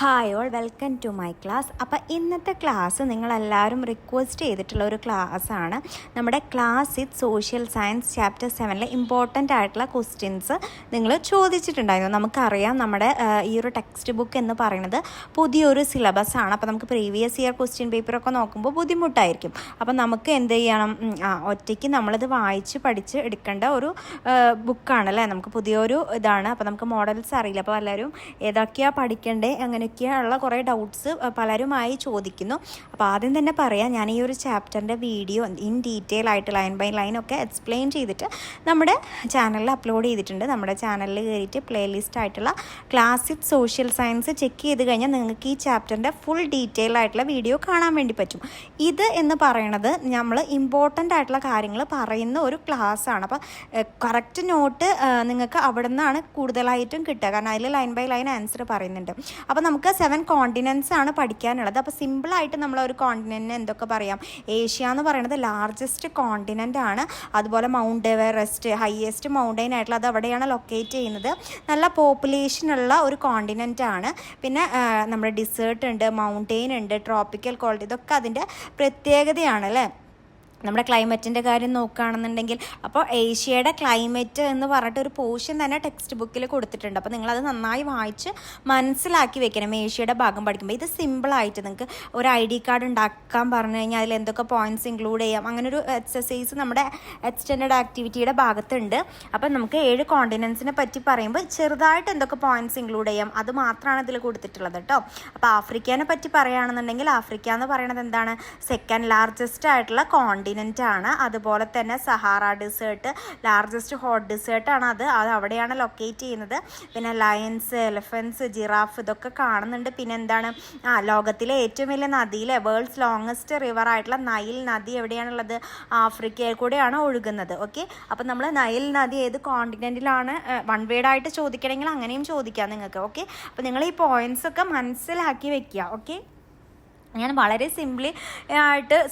Hi all, welcome to my class. അപ്പോൾ ഇന്നത്തെ class നിങ്ങളെല്ലാവരും റിക്വസ്റ്റ് ചെയ്തിട്ടുള്ള ഒരു ക്ലാസ്സാണ്. നമ്മുടെ class with social science chapter 7 important ആയിട്ടുള്ള ക്വസ്റ്റ്യൻസ് നിങ്ങൾ ചോദിച്ചിട്ടുണ്ടായിരുന്നു. നമുക്കറിയാം നമ്മുടെ ഈ ഒരു ടെക്സ്റ്റ് ബുക്ക് എന്ന് പറയുന്നത് പുതിയൊരു സിലബസ് ആണ്. അപ്പോൾ നമുക്ക് പ്രീവിയസ് ഇയർ ക്വസ്റ്റ്യൻ പേപ്പറൊക്കെ നോക്കുമ്പോൾ ബുദ്ധിമുട്ടായിരിക്കും. അപ്പോൾ നമുക്ക് എന്ത് ചെയ്യണം, ഒറ്റയ്ക്ക് നമ്മളിത് വായിച്ച് പഠിച്ച് എടുക്കേണ്ട ഒരു ബുക്കാണല്ലേ. നമുക്ക് പുതിയൊരു ഇതാണ്. അപ്പോൾ നമുക്ക് മോഡൽസ് അറിയില്ല. അപ്പോൾ എല്ലാവരും ഏതൊക്കെയാണ് പഠിക്കേണ്ടത് അങ്ങനെയൊക്കെയുള്ള കുറേ ഡൗട്ട്സ് പലരുമായി ചോദിക്കുന്നു. അപ്പോൾ ആദ്യം തന്നെ പറയാം, ഞാൻ ഈ ഒരു ചാപ്റ്ററിൻ്റെ വീഡിയോ ഇൻ ഡീറ്റെയിൽ ആയിട്ട് ലൈൻ ബൈ ലൈൻ ഒക്കെ എക്സ്പ്ലെയിൻ ചെയ്തിട്ട് നമ്മുടെ ചാനലിൽ അപ്ലോഡ് ചെയ്തിട്ടുണ്ട്. നമ്മുടെ ചാനലിൽ കയറിയിട്ട് പ്ലേലിസ്റ്റ് ആയിട്ടുള്ള class with social science check ചെയ്ത് കഴിഞ്ഞാൽ നിങ്ങൾക്ക് ഈ ചാപ്റ്ററിൻ്റെ ഫുൾ ഡീറ്റെയിൽ ആയിട്ടുള്ള വീഡിയോ കാണാൻ വേണ്ടി പറ്റും. ഇത് എന്ന് പറയുന്നത് നമ്മൾ ഇമ്പോർട്ടൻ്റ് ആയിട്ടുള്ള കാര്യങ്ങൾ പറയുന്ന ഒരു ക്ലാസ്സാണ്. അപ്പോൾ കറക്റ്റ് നോട്ട് നിങ്ങൾക്ക് അവിടെ നിന്നാണ് കൂടുതലായിട്ടും കിട്ടുക, കാരണം അതിൽ ലൈൻ ബൈ ലൈൻ ആൻസർ പറയുന്നുണ്ട്. അപ്പോൾ നമുക്ക് 7 കോണ്ടിനെൻറ്റ്സ് ആണ് പഠിക്കാനുള്ളത്. അപ്പോൾ സിമ്പിളായിട്ട് നമ്മൾ ഒരു കോണ്ടിനെൻറ്റിന് എന്തൊക്കെ പറയാം. ഏഷ്യ എന്ന് പറയുന്നത് ലാർജസ്റ്റ് കോണ്ടിനെൻ്റ് ആണ്. അതുപോലെ മൗണ്ട് എവറസ്റ്റ് ഹയസ്റ്റ് മൗണ്ടൈൻ ആയിട്ടുള്ള അത് അവിടെയാണ് ലൊക്കേറ്റ് ചെയ്യുന്നത്. നല്ല പോപ്പുലേഷനുള്ള ഒരു കോണ്ടിനെൻ്റ് ആണ്. പിന്നെ നമ്മുടെ ഡിസേർട്ട് ഉണ്ട്, മൗണ്ടെയിൻ ഉണ്ട്, ട്രോപ്പിക്കൽ കോൾഡ്, ഇതൊക്കെ അതിൻ്റെ പ്രത്യേകതയാണ് അല്ലേ. നമ്മുടെ ക്ലൈമറ്റിൻ്റെ കാര്യം നോക്കുകയാണെന്നുണ്ടെങ്കിൽ അപ്പോൾ ഏഷ്യയുടെ ക്ലൈമറ്റ് എന്ന് പറഞ്ഞിട്ട് ഒരു പോർഷൻ തന്നെ ടെക്സ്റ്റ് ബുക്കിൽ കൊടുത്തിട്ടുണ്ട്. അപ്പോൾ നിങ്ങളത് നന്നായി വായിച്ച് മനസ്സിലാക്കി വെക്കണം ഏഷ്യയുടെ ഭാഗം പഠിക്കുമ്പോൾ. ഇത് സിമ്പിളായിട്ട് നിങ്ങൾക്ക് ഒരു ID കാർഡ് ഉണ്ടാക്കാൻ പറഞ്ഞു കഴിഞ്ഞാൽ അതിൽ എന്തൊക്കെ പോയിൻറ്റ്സ് ഇൻക്ലൂഡ് ചെയ്യാം, അങ്ങനെ ഒരു എക്സസൈസ് നമ്മുടെ എക്സ്റ്റൻഡഡ് ആക്ടിവിറ്റിയുടെ ഭാഗത്തുണ്ട്. അപ്പം നമുക്ക് 7 കോണ്ടിനെൻസിനെ പറ്റി പറയുമ്പോൾ ചെറുതായിട്ട് എന്തൊക്കെ പോയിൻറ്റ്സ് ഇൻക്ലൂഡ് ചെയ്യാം അത് മാത്രമാണ് ഇതിൽ കൊടുത്തിട്ടുള്ളത് കേട്ടോ. അപ്പോൾ ആഫ്രിക്കനെ പറ്റി പറയുകയാണെന്നുണ്ടെങ്കിൽ ആഫ്രിക്ക എന്ന് പറയുന്നത് എന്താണ്, സെക്കൻഡ് ലാർജസ്റ്റ് ആയിട്ടുള്ള ആണ്. അതുപോലെ തന്നെ സഹാറ ഡിസേർട്ട് ലാർജസ്റ്റ് ഹോട്ട് ഡിസേർട്ടാണ്. അത് അവിടെയാണ് ലൊക്കേറ്റ് ചെയ്യുന്നത്. പിന്നെ ലയൺസ്, എലിഫൻസ്, ജിറാഫ് ഇതൊക്കെ കാണുന്നുണ്ട്. പിന്നെ എന്താണ്, ലോകത്തിലെ ഏറ്റവും വലിയ നദിയിലെ വേൾഡ്സ് ലോങ്ങസ്റ്റ് റിവർ ആയിട്ടുള്ള നൈൽ നദി എവിടെയാണുള്ളത്, ആഫ്രിക്കയിൽ കൂടെയാണ് ഒഴുകുന്നത്. ഓക്കെ, അപ്പം നമ്മൾ നൈൽ നദി ഏത് കോണ്ടിനെൻറ്റിലാണ് വൺ വേർഡായിട്ട് ചോദിക്കണമെങ്കിൽ അങ്ങനെയും ചോദിക്കാം നിങ്ങൾക്ക്. ഓക്കെ, അപ്പോൾ നിങ്ങൾ ഈ പോയിൻറ്റ്സ് ഒക്കെ മനസ്സിലാക്കി വെക്കുക. ഓക്കെ, ഞാൻ വളരെ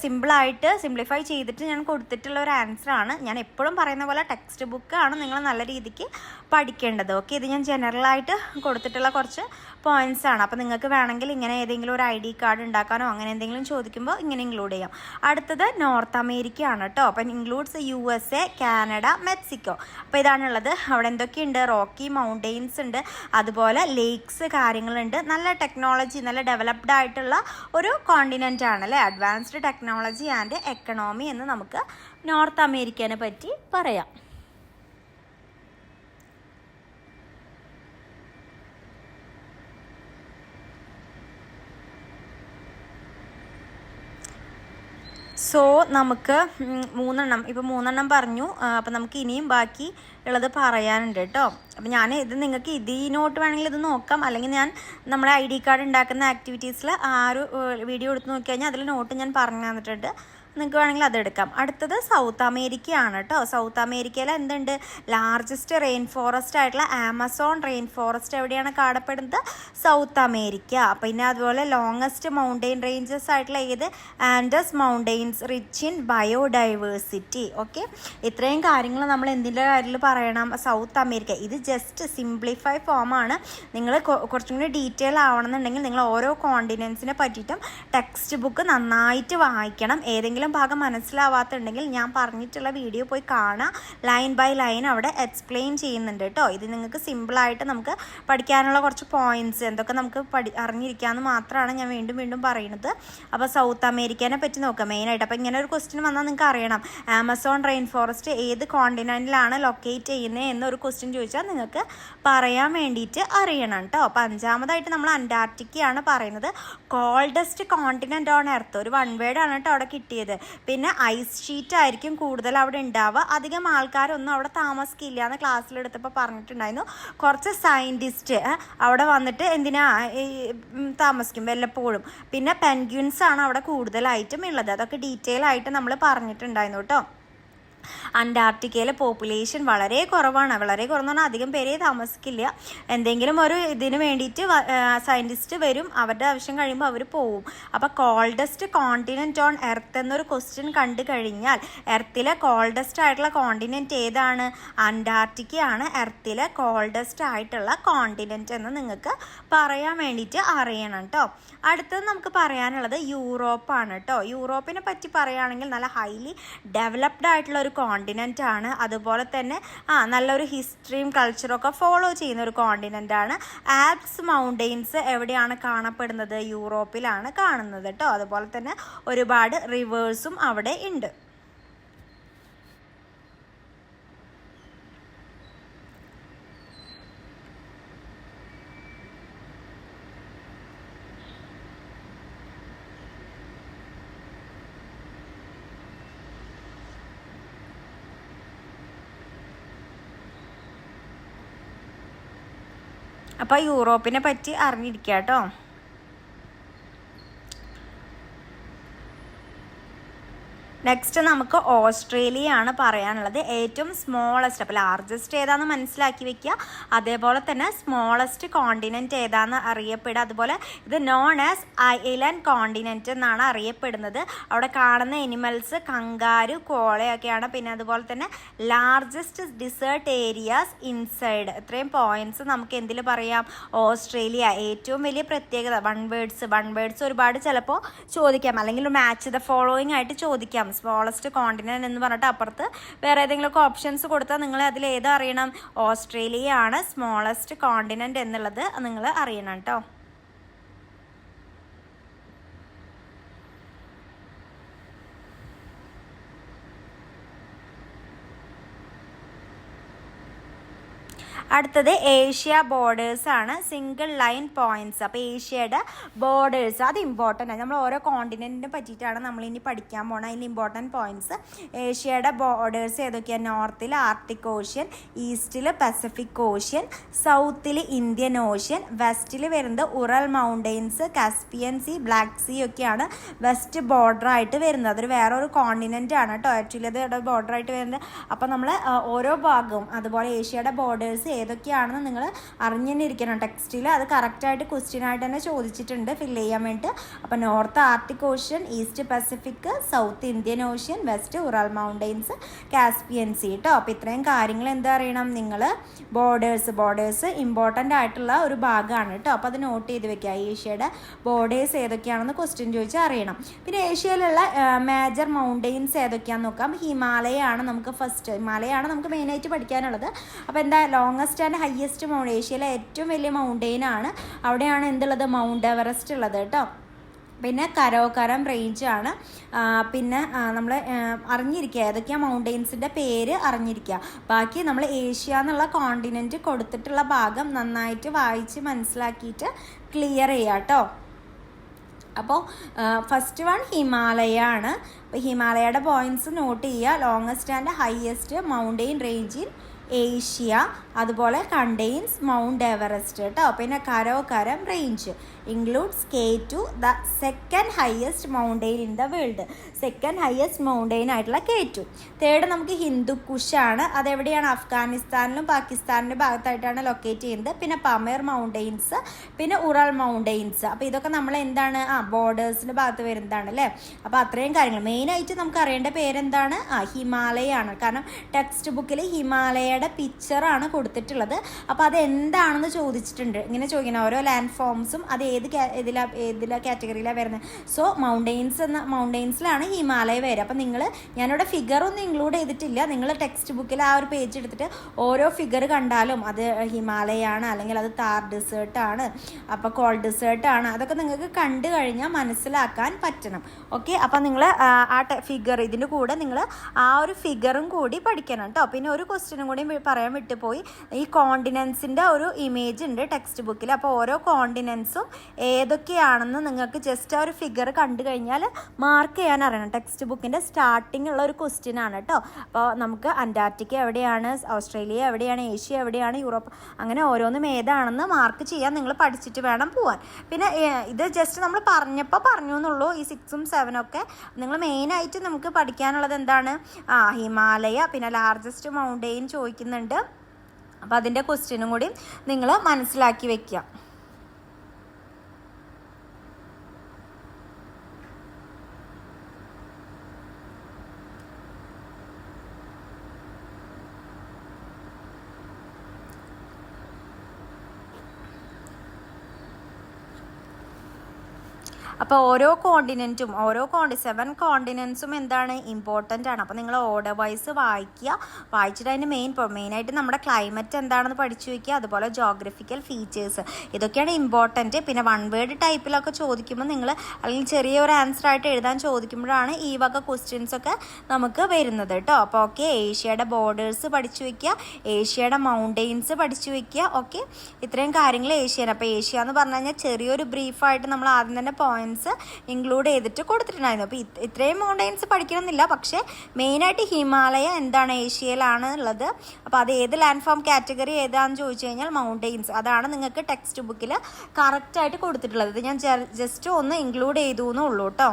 സിമ്പിളായിട്ട് സിംപ്ലിഫൈ ചെയ്തിട്ട് ഞാൻ കൊടുത്തിട്ടുള്ള ഒരു ആൻസറാണ്. ഞാൻ എപ്പോഴും പറയുന്ന പോലെ ടെക്സ്റ്റ് ബുക്കാണ് നിങ്ങൾ നല്ല രീതിക്ക് പഠിക്കേണ്ടത്. ഓക്കെ, ഇത് ഞാൻ ജനറലായിട്ട് കൊടുത്തിട്ടുള്ള കുറച്ച് പോയിൻറ്റ്സ് ആണ്. അപ്പോൾ നിങ്ങൾക്ക് വേണമെങ്കിൽ ഇങ്ങനെ ഏതെങ്കിലും ഒരു ID കാർഡ് ഉണ്ടാക്കാനോ അങ്ങനെ എന്തെങ്കിലും ചോദിക്കുമ്പോൾ ഇങ്ങനെ ഇൻക്ലൂഡ് ചെയ്യാം. അടുത്തത് നോർത്ത് അമേരിക്ക ആണ് കേട്ടോ. അപ്പം ഇൻക്ലൂഡ്സ് USA, കാനഡ, മെക്സിക്കോ. അപ്പോൾ ഇതാണുള്ളത്. അവിടെ എന്തൊക്കെയുണ്ട്, റോക്കി മൗണ്ടെയിൻസ് ഉണ്ട്, അതുപോലെ ലേക്സ് കാര്യങ്ങളുണ്ട്. നല്ല ടെക്നോളജി, നല്ല ഡെവലപ്ഡ് ആയിട്ടുള്ള ഒരു കോണ്ടിനെൻ്റ് ആണ് അല്ലേ. അഡ്വാൻസ്ഡ് ടെക്നോളജി ആൻഡ് എക്കണോമി എന്ന് നമുക്ക് നോർത്ത് അമേരിക്കനെ പറ്റി പറയാം. സോ നമുക്ക് 3 പറഞ്ഞു. അപ്പം നമുക്ക് ഇനിയും ബാക്കി ഉള്ളത് പറയാനുണ്ട് കേട്ടോ. അപ്പം ഞാൻ ഇത് നിങ്ങൾക്ക് ഈ നോട്ട് വേണമെങ്കിൽ ഇത് നോക്കാം, അല്ലെങ്കിൽ ഞാൻ നമ്മുടെ ID കാർഡ് ഉണ്ടാക്കുന്ന ആക്ടിവിറ്റീസിൽ ആ ഒരു വീഡിയോ എടുത്ത് നോക്കി കഴിഞ്ഞാൽ അതിൽ നോട്ട് ഞാൻ പറഞ്ഞു തന്നിട്ടുണ്ട്. നിങ്ങൾക്ക് വേണമെങ്കിൽ അതെടുക്കാം. അടുത്തത് സൗത്ത് അമേരിക്ക ആണ് കേട്ടോ. സൗത്ത് അമേരിക്കയിൽ എന്തുണ്ട്, ലാർജസ്റ്റ് റെയിൻ ഫോറസ്റ്റ് ആയിട്ടുള്ള ആമസോൺ റെയിൻ ഫോറസ്റ്റ് എവിടെയാണ് കാണപ്പെടുന്നത്, സൗത്ത് അമേരിക്ക. പിന്നെ അതുപോലെ ലോങ്ങസ്റ്റ് മൗണ്ടെയിൻ റേഞ്ചസ് ആയിട്ടുള്ള ഏത്, Andes mountains, rich in biodiversity. Okay, ഇത്രയും കാര്യങ്ങൾ നമ്മൾ എന്തിൻ്റെ കാര്യത്തിൽ പറയണം, സൗത്ത് അമേരിക്ക. ഇത് ജസ്റ്റ് സിംപ്ലിഫൈ ഫോമാണ്. നിങ്ങൾ കുറച്ചും കൂടി ഡീറ്റെയിൽ ആവണമെന്നുണ്ടെങ്കിൽ നിങ്ങൾ ഓരോ കോണ്ടിനെൻസിനെ പറ്റിയിട്ടും ടെക്സ്റ്റ് ബുക്ക് നന്നായിട്ട് വായിക്കണം. ഏതെങ്കിലും ഭാഗം മനസ്സിലാവാത്തുണ്ടെങ്കിൽ ഞാൻ പറഞ്ഞിട്ടുള്ള വീഡിയോ പോയി കാണാം. ലൈൻ ബൈ ലൈൻ അവിടെ എക്സ്പ്ലെയിൻ ചെയ്യുന്നുണ്ട് കേട്ടോ. ഇത് നിങ്ങൾക്ക് സിമ്പിളായിട്ട് നമുക്ക് പഠിക്കാനുള്ള കുറച്ച് പോയിൻറ്റ്സ് എന്തൊക്കെ നമുക്ക് അറിഞ്ഞിരിക്കാമെന്ന് മാത്രമാണ് ഞാൻ വീണ്ടും പറയുന്നത്. അപ്പോൾ സൗത്ത് അമേരിക്കനെ പറ്റി നോക്കാം മെയിനായിട്ട്. അപ്പോൾ ഇങ്ങനെ ഒരു ക്വസ്റ്റ്യൻ വന്നാൽ നിങ്ങൾക്ക് അറിയണം, ആമസോൺ റെയിൻ ഫോറസ്റ്റ് ഏത് കോണ്ടിനെൻറ്റിലാണ് ലൊക്കേറ്റ് ചെയ്യുന്നത് എന്നൊരു ക്വസ്റ്റ്യൻ ചോദിച്ചാൽ നിങ്ങൾക്ക് പറയാൻ വേണ്ടിയിട്ട് അറിയണം കേട്ടോ. അപ്പോൾ 5ാമതായിട്ട് നമ്മൾ അന്റാർട്ടിക്കയാണ് പറയുന്നത്. കോൾഡസ്റ്റ് കോണ്ടിനെൻ്റ് ഓൺ എർത്ത്, ഒരു വൺ വേർഡ് ആണ് കേട്ടോ അവിടെ കിട്ടിയത്. പിന്നെ ഐസ് ഷീറ്റ് ആയിരിക്കും കൂടുതൽ അവിടെ ഉണ്ടാവുക. അധികം ആൾക്കാരൊന്നും അവിടെ താമസിക്കില്ല എന്ന് ക്ലാസ്സിലെടുത്തപ്പോൾ പറഞ്ഞിട്ടുണ്ടായിരുന്നു. കുറച്ച് സയൻറ്റിസ്റ്റ് അവിടെ വന്നിട്ട് താമസിക്കും വല്ലപ്പോഴും. പിന്നെ പെൻഗ്വിൻസ് ആണ് അവിടെ കൂടുതലായിട്ടും ഉള്ളത്. അതൊക്കെ ഡീറ്റെയിൽ ആയിട്ട് നമ്മൾ പറഞ്ഞിട്ടുണ്ടായിരുന്നു കേട്ടോ. അന്റാർട്ടിക്കയിലെ പോപ്പുലേഷൻ വളരെ കുറവാണ്. വളരെ കുറവെന്ന് പറഞ്ഞാൽ അധികം പേരെ താമസിക്കില്ല. എന്തെങ്കിലും ഒരു ഇതിന് വേണ്ടിയിട്ട് സയൻറ്റിസ്റ്റ് വരും, അവരുടെ ആവശ്യം കഴിയുമ്പോൾ അവർ പോവും. അപ്പോൾ കോൾഡസ്റ്റ് കോണ്ടിനെൻറ്റ് ഓൺ എർത്ത് എന്നൊരു ക്വസ്റ്റ്യൻ കണ്ടു കഴിഞ്ഞാൽ എർത്തിലെ കോൾഡസ്റ്റ് ആയിട്ടുള്ള കോണ്ടിനെൻറ്റ് ഏതാണ്? അന്റാർട്ടിക്കയാണ് എർത്തിലെ കോൾഡസ്റ്റ് ആയിട്ടുള്ള കോണ്ടിനെൻറ്റ് എന്ന് നിങ്ങൾക്ക് പറയാൻ വേണ്ടിയിട്ട് അറിയണം കേട്ടോ. അടുത്തത് നമുക്ക് പറയാനുള്ളത് യൂറോപ്പാണ് കേട്ടോ. യൂറോപ്പിനെ പറ്റി പറയുകയാണെങ്കിൽ നല്ല ഹൈലി ഡെവലപ്ഡ് ആയിട്ടുള്ള ഒരു കോണ്ടിനെൻ്റ് ആണ്. അതുപോലെ തന്നെ നല്ലൊരു ഹിസ്റ്ററിയും കൾച്ചറൊക്കെ ഫോളോ ചെയ്യുന്ന ഒരു കോണ്ടിനെൻ്റ് ആണ്. ആൽപ്സ് മൗണ്ടെയിൻസ് എവിടെയാണ് കാണപ്പെടുന്നത്? യൂറോപ്പിലാണ് കാണുന്നത് കേട്ടോ. അതുപോലെ തന്നെ ഒരുപാട് റിവേഴ്സും അവിടെ ഉണ്ട്. അപ്പോൾ യൂറോപ്പിനെ പറ്റി അറിഞ്ഞിരിക്കുക കേട്ടോ. നെക്സ്റ്റ് നമുക്ക് ഓസ്ട്രേലിയ ആണ് പറയാനുള്ളത്. ഏറ്റവും സ്മോളസ്റ്റ്, അപ്പോൾ ലാർജസ്റ്റ് ഏതാണെന്ന് മനസ്സിലാക്കി വെക്കുക. അതേപോലെ തന്നെ സ്മോളസ്റ്റ് കോണ്ടിനെൻറ്റ് ഏതാണെന്ന് അറിയപ്പെടുക. അതുപോലെ ഇത് നോൺ ആസ് ഐലൻഡ് കോണ്ടിനെൻറ്റ് എന്നാണ് അറിയപ്പെടുന്നത്. അവിടെ കാണുന്ന എനിമൽസ് കങ്കാരു, കോളയൊക്കെയാണ്. പിന്നെ അതുപോലെ തന്നെ ലാർജസ്റ്റ് ഡിസേർട്ട് ഏരിയാസ് ഇൻസൈഡ്. ഇത്രയും പോയിന്റ്സ് നമുക്ക് എന്തിൽ പറയാം? ഓസ്ട്രേലിയ. ഏറ്റവും വലിയ പ്രത്യേകത വൺ വേർഡ്സ് ഒരുപാട് ചിലപ്പോൾ ചോദിക്കാം, അല്ലെങ്കിൽ മാച്ച് ദ ഫോളോയിങ് ആയിട്ട് ചോദിക്കാം. സ്മോളസ്റ്റ് കോണ്ടിനെന്റ് എന്ന് പറഞ്ഞിട്ട് അപ്പുറത്ത് വേറെ ഏതെങ്കിലുമൊക്കെ ഓപ്ഷൻസ് കൊടുത്താൽ നിങ്ങൾ അതിൽ ഏത് അറിയണം? ഓസ്ട്രേലിയ ആണ് സ്മോളസ്റ്റ് കോണ്ടിനെന്റ് എന്നുള്ളത് നിങ്ങൾ അറിയണം കേട്ടോ. അടുത്തത് ഏഷ്യ ബോർഡേഴ്സ് ആണ്. Single line points. അപ്പോൾ ഏഷ്യയുടെ ബോർഡേഴ്സ് അത് ഇമ്പോർട്ടൻ്റ് ആണ്. നമ്മൾ ഓരോ കോണ്ടിനെൻറ്റിനെ പറ്റിയിട്ടാണ് നമ്മളിനി പഠിക്കാൻ പോകുന്നത്. അതിൻ്റെ ഇമ്പോർട്ടൻറ്റ് പോയിന്റ്സ്. ഏഷ്യയുടെ ബോർഡേഴ്സ് ഏതൊക്കെയാണ്? നോർത്തിൽ ആർട്ടിക് ഓഷ്യൻ, ഈസ്റ്റിൽ പസഫിക് ഓഷ്യൻ, സൗത്തിൽ ഇന്ത്യൻ ഓഷ്യൻ, വെസ്റ്റിൽ വരുന്നത് Ural mountains, Caspian Sea, Black Sea ഒക്കെയാണ് വെസ്റ്റ് ബോർഡറായിട്ട് വരുന്നത്. അതൊരു വേറൊരു കോണ്ടിനെൻ്റ് ആണ് കേട്ടോ. ആക്ച്വലി അത് ബോർഡറായിട്ട് വരുന്നത്. അപ്പോൾ നമ്മൾ ഓരോ ഭാഗവും അതുപോലെ ഏഷ്യയുടെ ബോർഡേഴ്സ് ഏതൊക്കെയാണെന്ന് നിങ്ങൾ അറിഞ്ഞു തന്നെ ഇരിക്കണം. ടെക്സ്റ്റിൽ അത് കറക്റ്റായിട്ട് ക്വസ്റ്റ്യനായിട്ട് തന്നെ ചോദിച്ചിട്ടുണ്ട് ഫില്ല് ചെയ്യാൻ വേണ്ടി. അപ്പോൾ north Arctic Ocean, East Pacific, south Indian Ocean, west Ural mountains, Caspian Sea കേട്ടോ. അപ്പോൾ ഇത്രയും കാര്യങ്ങൾ എന്താ അറിയണം നിങ്ങൾ? ബോർഡേഴ്സ് ഇമ്പോർട്ടൻ്റ് ആയിട്ടുള്ള ഒരു ഭാഗമാണ് കേട്ടോ. അപ്പോൾ അത് നോട്ട് ചെയ്ത് വെക്കുക. ഏഷ്യയുടെ ബോർഡേഴ്സ് ഏതൊക്കെയാണെന്ന് ക്വസ്റ്റ്യൻ ചോദിച്ചാൽ അറിയണം. പിന്നെ ഏഷ്യയിലുള്ള മേജർ മൗണ്ടെയിൻസ് ഏതൊക്കെയാണെന്ന് നോക്കാം. ഹിമാലയാണ് നമുക്ക് ഫസ്റ്റ്. ഹിമാലയാണ് നമുക്ക് മെയിനായിട്ട് പഠിക്കാനുള്ളത്. അപ്പോൾ എന്താ ലോങ്ങസ്റ്റ് ആൻഡ് ഹയസ്റ്റ് മൗണ്ട്, ഏഷ്യയിലെ ഏറ്റവും വലിയ മൗണ്ടെയിനാണ്. അവിടെയാണ് എന്തുള്ളത്? മൗണ്ട് എവറസ്റ്റ് ഉള്ളത് കേട്ടോ. പിന്നെ കരോകരം റേഞ്ചാണ്. പിന്നെ നമ്മൾ അറിഞ്ഞിരിക്കുക ഏതൊക്കെയാണ് മൗണ്ടെയിൻസിൻ്റെ പേര് അറിഞ്ഞിരിക്കുക. ബാക്കി നമ്മൾ ഏഷ്യ എന്നുള്ള കോണ്ടിനെൻറ്റ് കൊടുത്തിട്ടുള്ള ഭാഗം നന്നായിട്ട് വായിച്ച് മനസ്സിലാക്കിയിട്ട് ക്ലിയർ ചെയ്യുക കേട്ടോ. അപ്പോൾ ഫസ്റ്റ് വൺ ഹിമാലയ ആണ്. അപ്പോൾ ഹിമാലയയുടെ പോയിന്റ്സ് നോട്ട് ചെയ്യുക. Longest and highest mountain range in Asia, അതുപോലെ കണ്ടെയ്ൻസ് മൗണ്ട് എവറസ്റ്റ് കേട്ടോ. പിന്നെ Karakoram range includes K2, the second highest mountain in the world. Second highest mountain ആയിട്ടുള്ള K2. തേർഡ് നമുക്ക് ഹിന്ദുക്കുഷാണ്. അതെവിടെയാണ്? അഫ്ഗാനിസ്ഥാനിലും പാകിസ്ഥാനിൻ്റെ ഭാഗത്തായിട്ടാണ് ലൊക്കേറ്റ് ചെയ്യുന്നത്. പിന്നെ പമേർ മൗണ്ടെയിൻസ്, പിന്നെ ഉറൽ മൗണ്ടെയിൻസ്. അപ്പോൾ ഇതൊക്കെ നമ്മൾ എന്താണ്? ബോർഡേഴ്സിൻ്റെ ഭാഗത്ത് വരുന്നതാണ് അല്ലേ. അപ്പോൾ അത്രയും കാര്യങ്ങൾ മെയിനായിട്ട് നമുക്ക് അറിയേണ്ട പേരെന്താണ്? ഹിമാലയാണ്. കാരണം ടെക്സ്റ്റ് ബുക്കിൽ ഹിമാലയയുടെ പിക്ചറാണ് കൊടുത്തിട്ടുള്ളത്. അപ്പോൾ അത് എന്താണെന്ന് ചോദിച്ചിട്ടുണ്ട്. ഇങ്ങനെ ചോദിക്കണം ഓരോ ലാൻഡ് ഫോംസും അത് ഏതിലാ കാറ്റഗറിയിലാണ് വരുന്നത്. സോ മൗണ്ടെയിൻസിലാണ് ഹിമാലയ വരിക. അപ്പം ഞാനിവിടെ ഫിഗറൊന്നും ഇൻക്ലൂഡ് ചെയ്തിട്ടില്ല. നിങ്ങൾ ടെക്സ്റ്റ് ബുക്കിൽ ആ ഒരു പേജ് എടുത്തിട്ട് ഓരോ ഫിഗർ കണ്ടാലും അത് ഹിമാലയാണ്, അല്ലെങ്കിൽ അത് താർ ഡിസേർട്ടാണ്, അപ്പോൾ കോൾഡ് ഡിസേർട്ടാണ്, അതൊക്കെ നിങ്ങൾക്ക് കണ്ടു കഴിഞ്ഞാൽ മനസ്സിലാക്കാൻ പറ്റണം. ഓക്കെ. അപ്പം നിങ്ങൾ ആ ഫിഗർ ഇതിൻ്റെ കൂടെ നിങ്ങൾ ആ ഒരു ഫിഗറും കൂടി പഠിക്കണം കേട്ടോ. പിന്നെ ഒരു ക്വസ്റ്റ്യനും കൂടി കാര്യം പറയാൻ വിട്ടുപോയി, ഈ കോണ്ടിനെൻസിൻ്റെ ഒരു ഇമേജ് ഉണ്ട് ടെക്സ്റ്റ് ബുക്കിൽ. അപ്പോൾ ഓരോ കോണ്ടിനെൻസും ഏതൊക്കെയാണെന്ന് നിങ്ങൾക്ക് ജസ്റ്റ് ആ ഒരു ഫിഗർ കണ്ടു കഴിഞ്ഞാൽ മാർക്ക് ചെയ്യാൻ അറിയണം. ടെക്സ്റ്റ് ബുക്കിൻ്റെ സ്റ്റാർട്ടിംഗ് ഉള്ള ഒരു ക്വസ്റ്റ്യൻ ആണ് കേട്ടോ. അപ്പോൾ നമുക്ക് അന്റാർട്ടിക്ക എവിടെയാണ്, ഓസ്ട്രേലിയ എവിടെയാണ്, ഏഷ്യ എവിടെയാണ്, യൂറോപ്പ്, അങ്ങനെ ഓരോന്നും ഏതാണെന്ന് മാർക്ക് ചെയ്യാൻ നിങ്ങൾ പഠിച്ചിട്ട് വേണം പോവാൻ. പിന്നെ ഇത് ജസ്റ്റ് നമ്മൾ പറഞ്ഞു എന്നുള്ളൂ. ഈ 6ഉം 7ഉം ഒക്കെ നിങ്ങൾ മെയിനായിട്ട് നമുക്ക് പഠിക്കാനുള്ളത് എന്താണ്, ഹിമാലയ, പിന്നെ ലാർജസ്റ്റ് മൗണ്ടെയിൻ ചോദിക്കുന്നുണ്ട്. അപ്പോൾ അതിൻ്റെ ക്വസ്റ്റ്യനും കൂടി നിങ്ങൾ മനസ്സിലാക്കി വെക്കുക. അപ്പോൾ ഓരോ കോണ്ടിനെൻറ്റും 7 കോണ്ടിനെൻസും എന്താണ്, ഇമ്പോർട്ടൻ്റ് ആണ്. അപ്പോൾ നിങ്ങൾ ഓർഡർ വൈസ് വായിക്കുക. വായിച്ചിട്ട് അതിന് മെയിനായിട്ട് നമ്മുടെ ക്ലൈമറ്റ് എന്താണെന്ന് പഠിച്ചു വയ്ക്കുക. അതുപോലെ ജോഗ്രഫിക്കൽ ഫീച്ചേഴ്സ്, ഇതൊക്കെയാണ് ഇമ്പോർട്ടൻറ്റ്. പിന്നെ 1 വേർഡ് ടൈപ്പിലൊക്കെ ചോദിക്കുമ്പോൾ നിങ്ങൾ അല്ലെങ്കിൽ ചെറിയൊരു ആൻസർ ആയിട്ട് എഴുതാൻ ചോദിക്കുമ്പോഴാണ് ഈ വക ക്വസ്റ്റ്യൻസൊക്കെ നമുക്ക് വരുന്നത് കേട്ടോ. അപ്പോൾ ഓക്കെ, ഏഷ്യയുടെ ബോർഡേഴ്സ് പഠിച്ചു വയ്ക്കുക, ഏഷ്യയുടെ മൗണ്ടെയിൻസ് പഠിച്ചു വയ്ക്കുക. ഓക്കെ, ഇത്രയും കാര്യങ്ങൾ ഏഷ്യയാണ്. അപ്പോൾ ഏഷ്യ എന്ന് പറഞ്ഞു കഴിഞ്ഞാൽ ചെറിയൊരു ബ്രീഫായിട്ട് നമ്മൾ ആദ്യം തന്നെ പോയിൻറ്റ്സ് ഇൻക്ലൂഡ് ചെയ്തിട്ട് കൊടുത്തിട്ടുണ്ടായിരുന്നു. അപ്പോൾ ഇത്രയും മൗണ്ടെയിൻസ് പഠിക്കണമെന്നില്ല, പക്ഷേ മെയിനായിട്ട് ഹിമാലയ എന്താണ്, ഏഷ്യയിലാണ് ഉള്ളത്. അപ്പോൾ അത് ഏത് ലാൻഡ് ഫോം കാറ്റഗറി ഏതാണെന്ന് ചോദിച്ചു കഴിഞ്ഞാൽ മൗണ്ടെയിൻസ്, അതാണ് നിങ്ങൾക്ക് ടെക്സ്റ്റ് ബുക്കിൽ കറക്റ്റായിട്ട് കൊടുത്തിട്ടുള്ളത്. ഇത് ഞാൻ ജസ്റ്റ് ഒന്ന് ഇൻക്ലൂഡ് ചെയ്തു എന്നുള്ളൂ കേട്ടോ.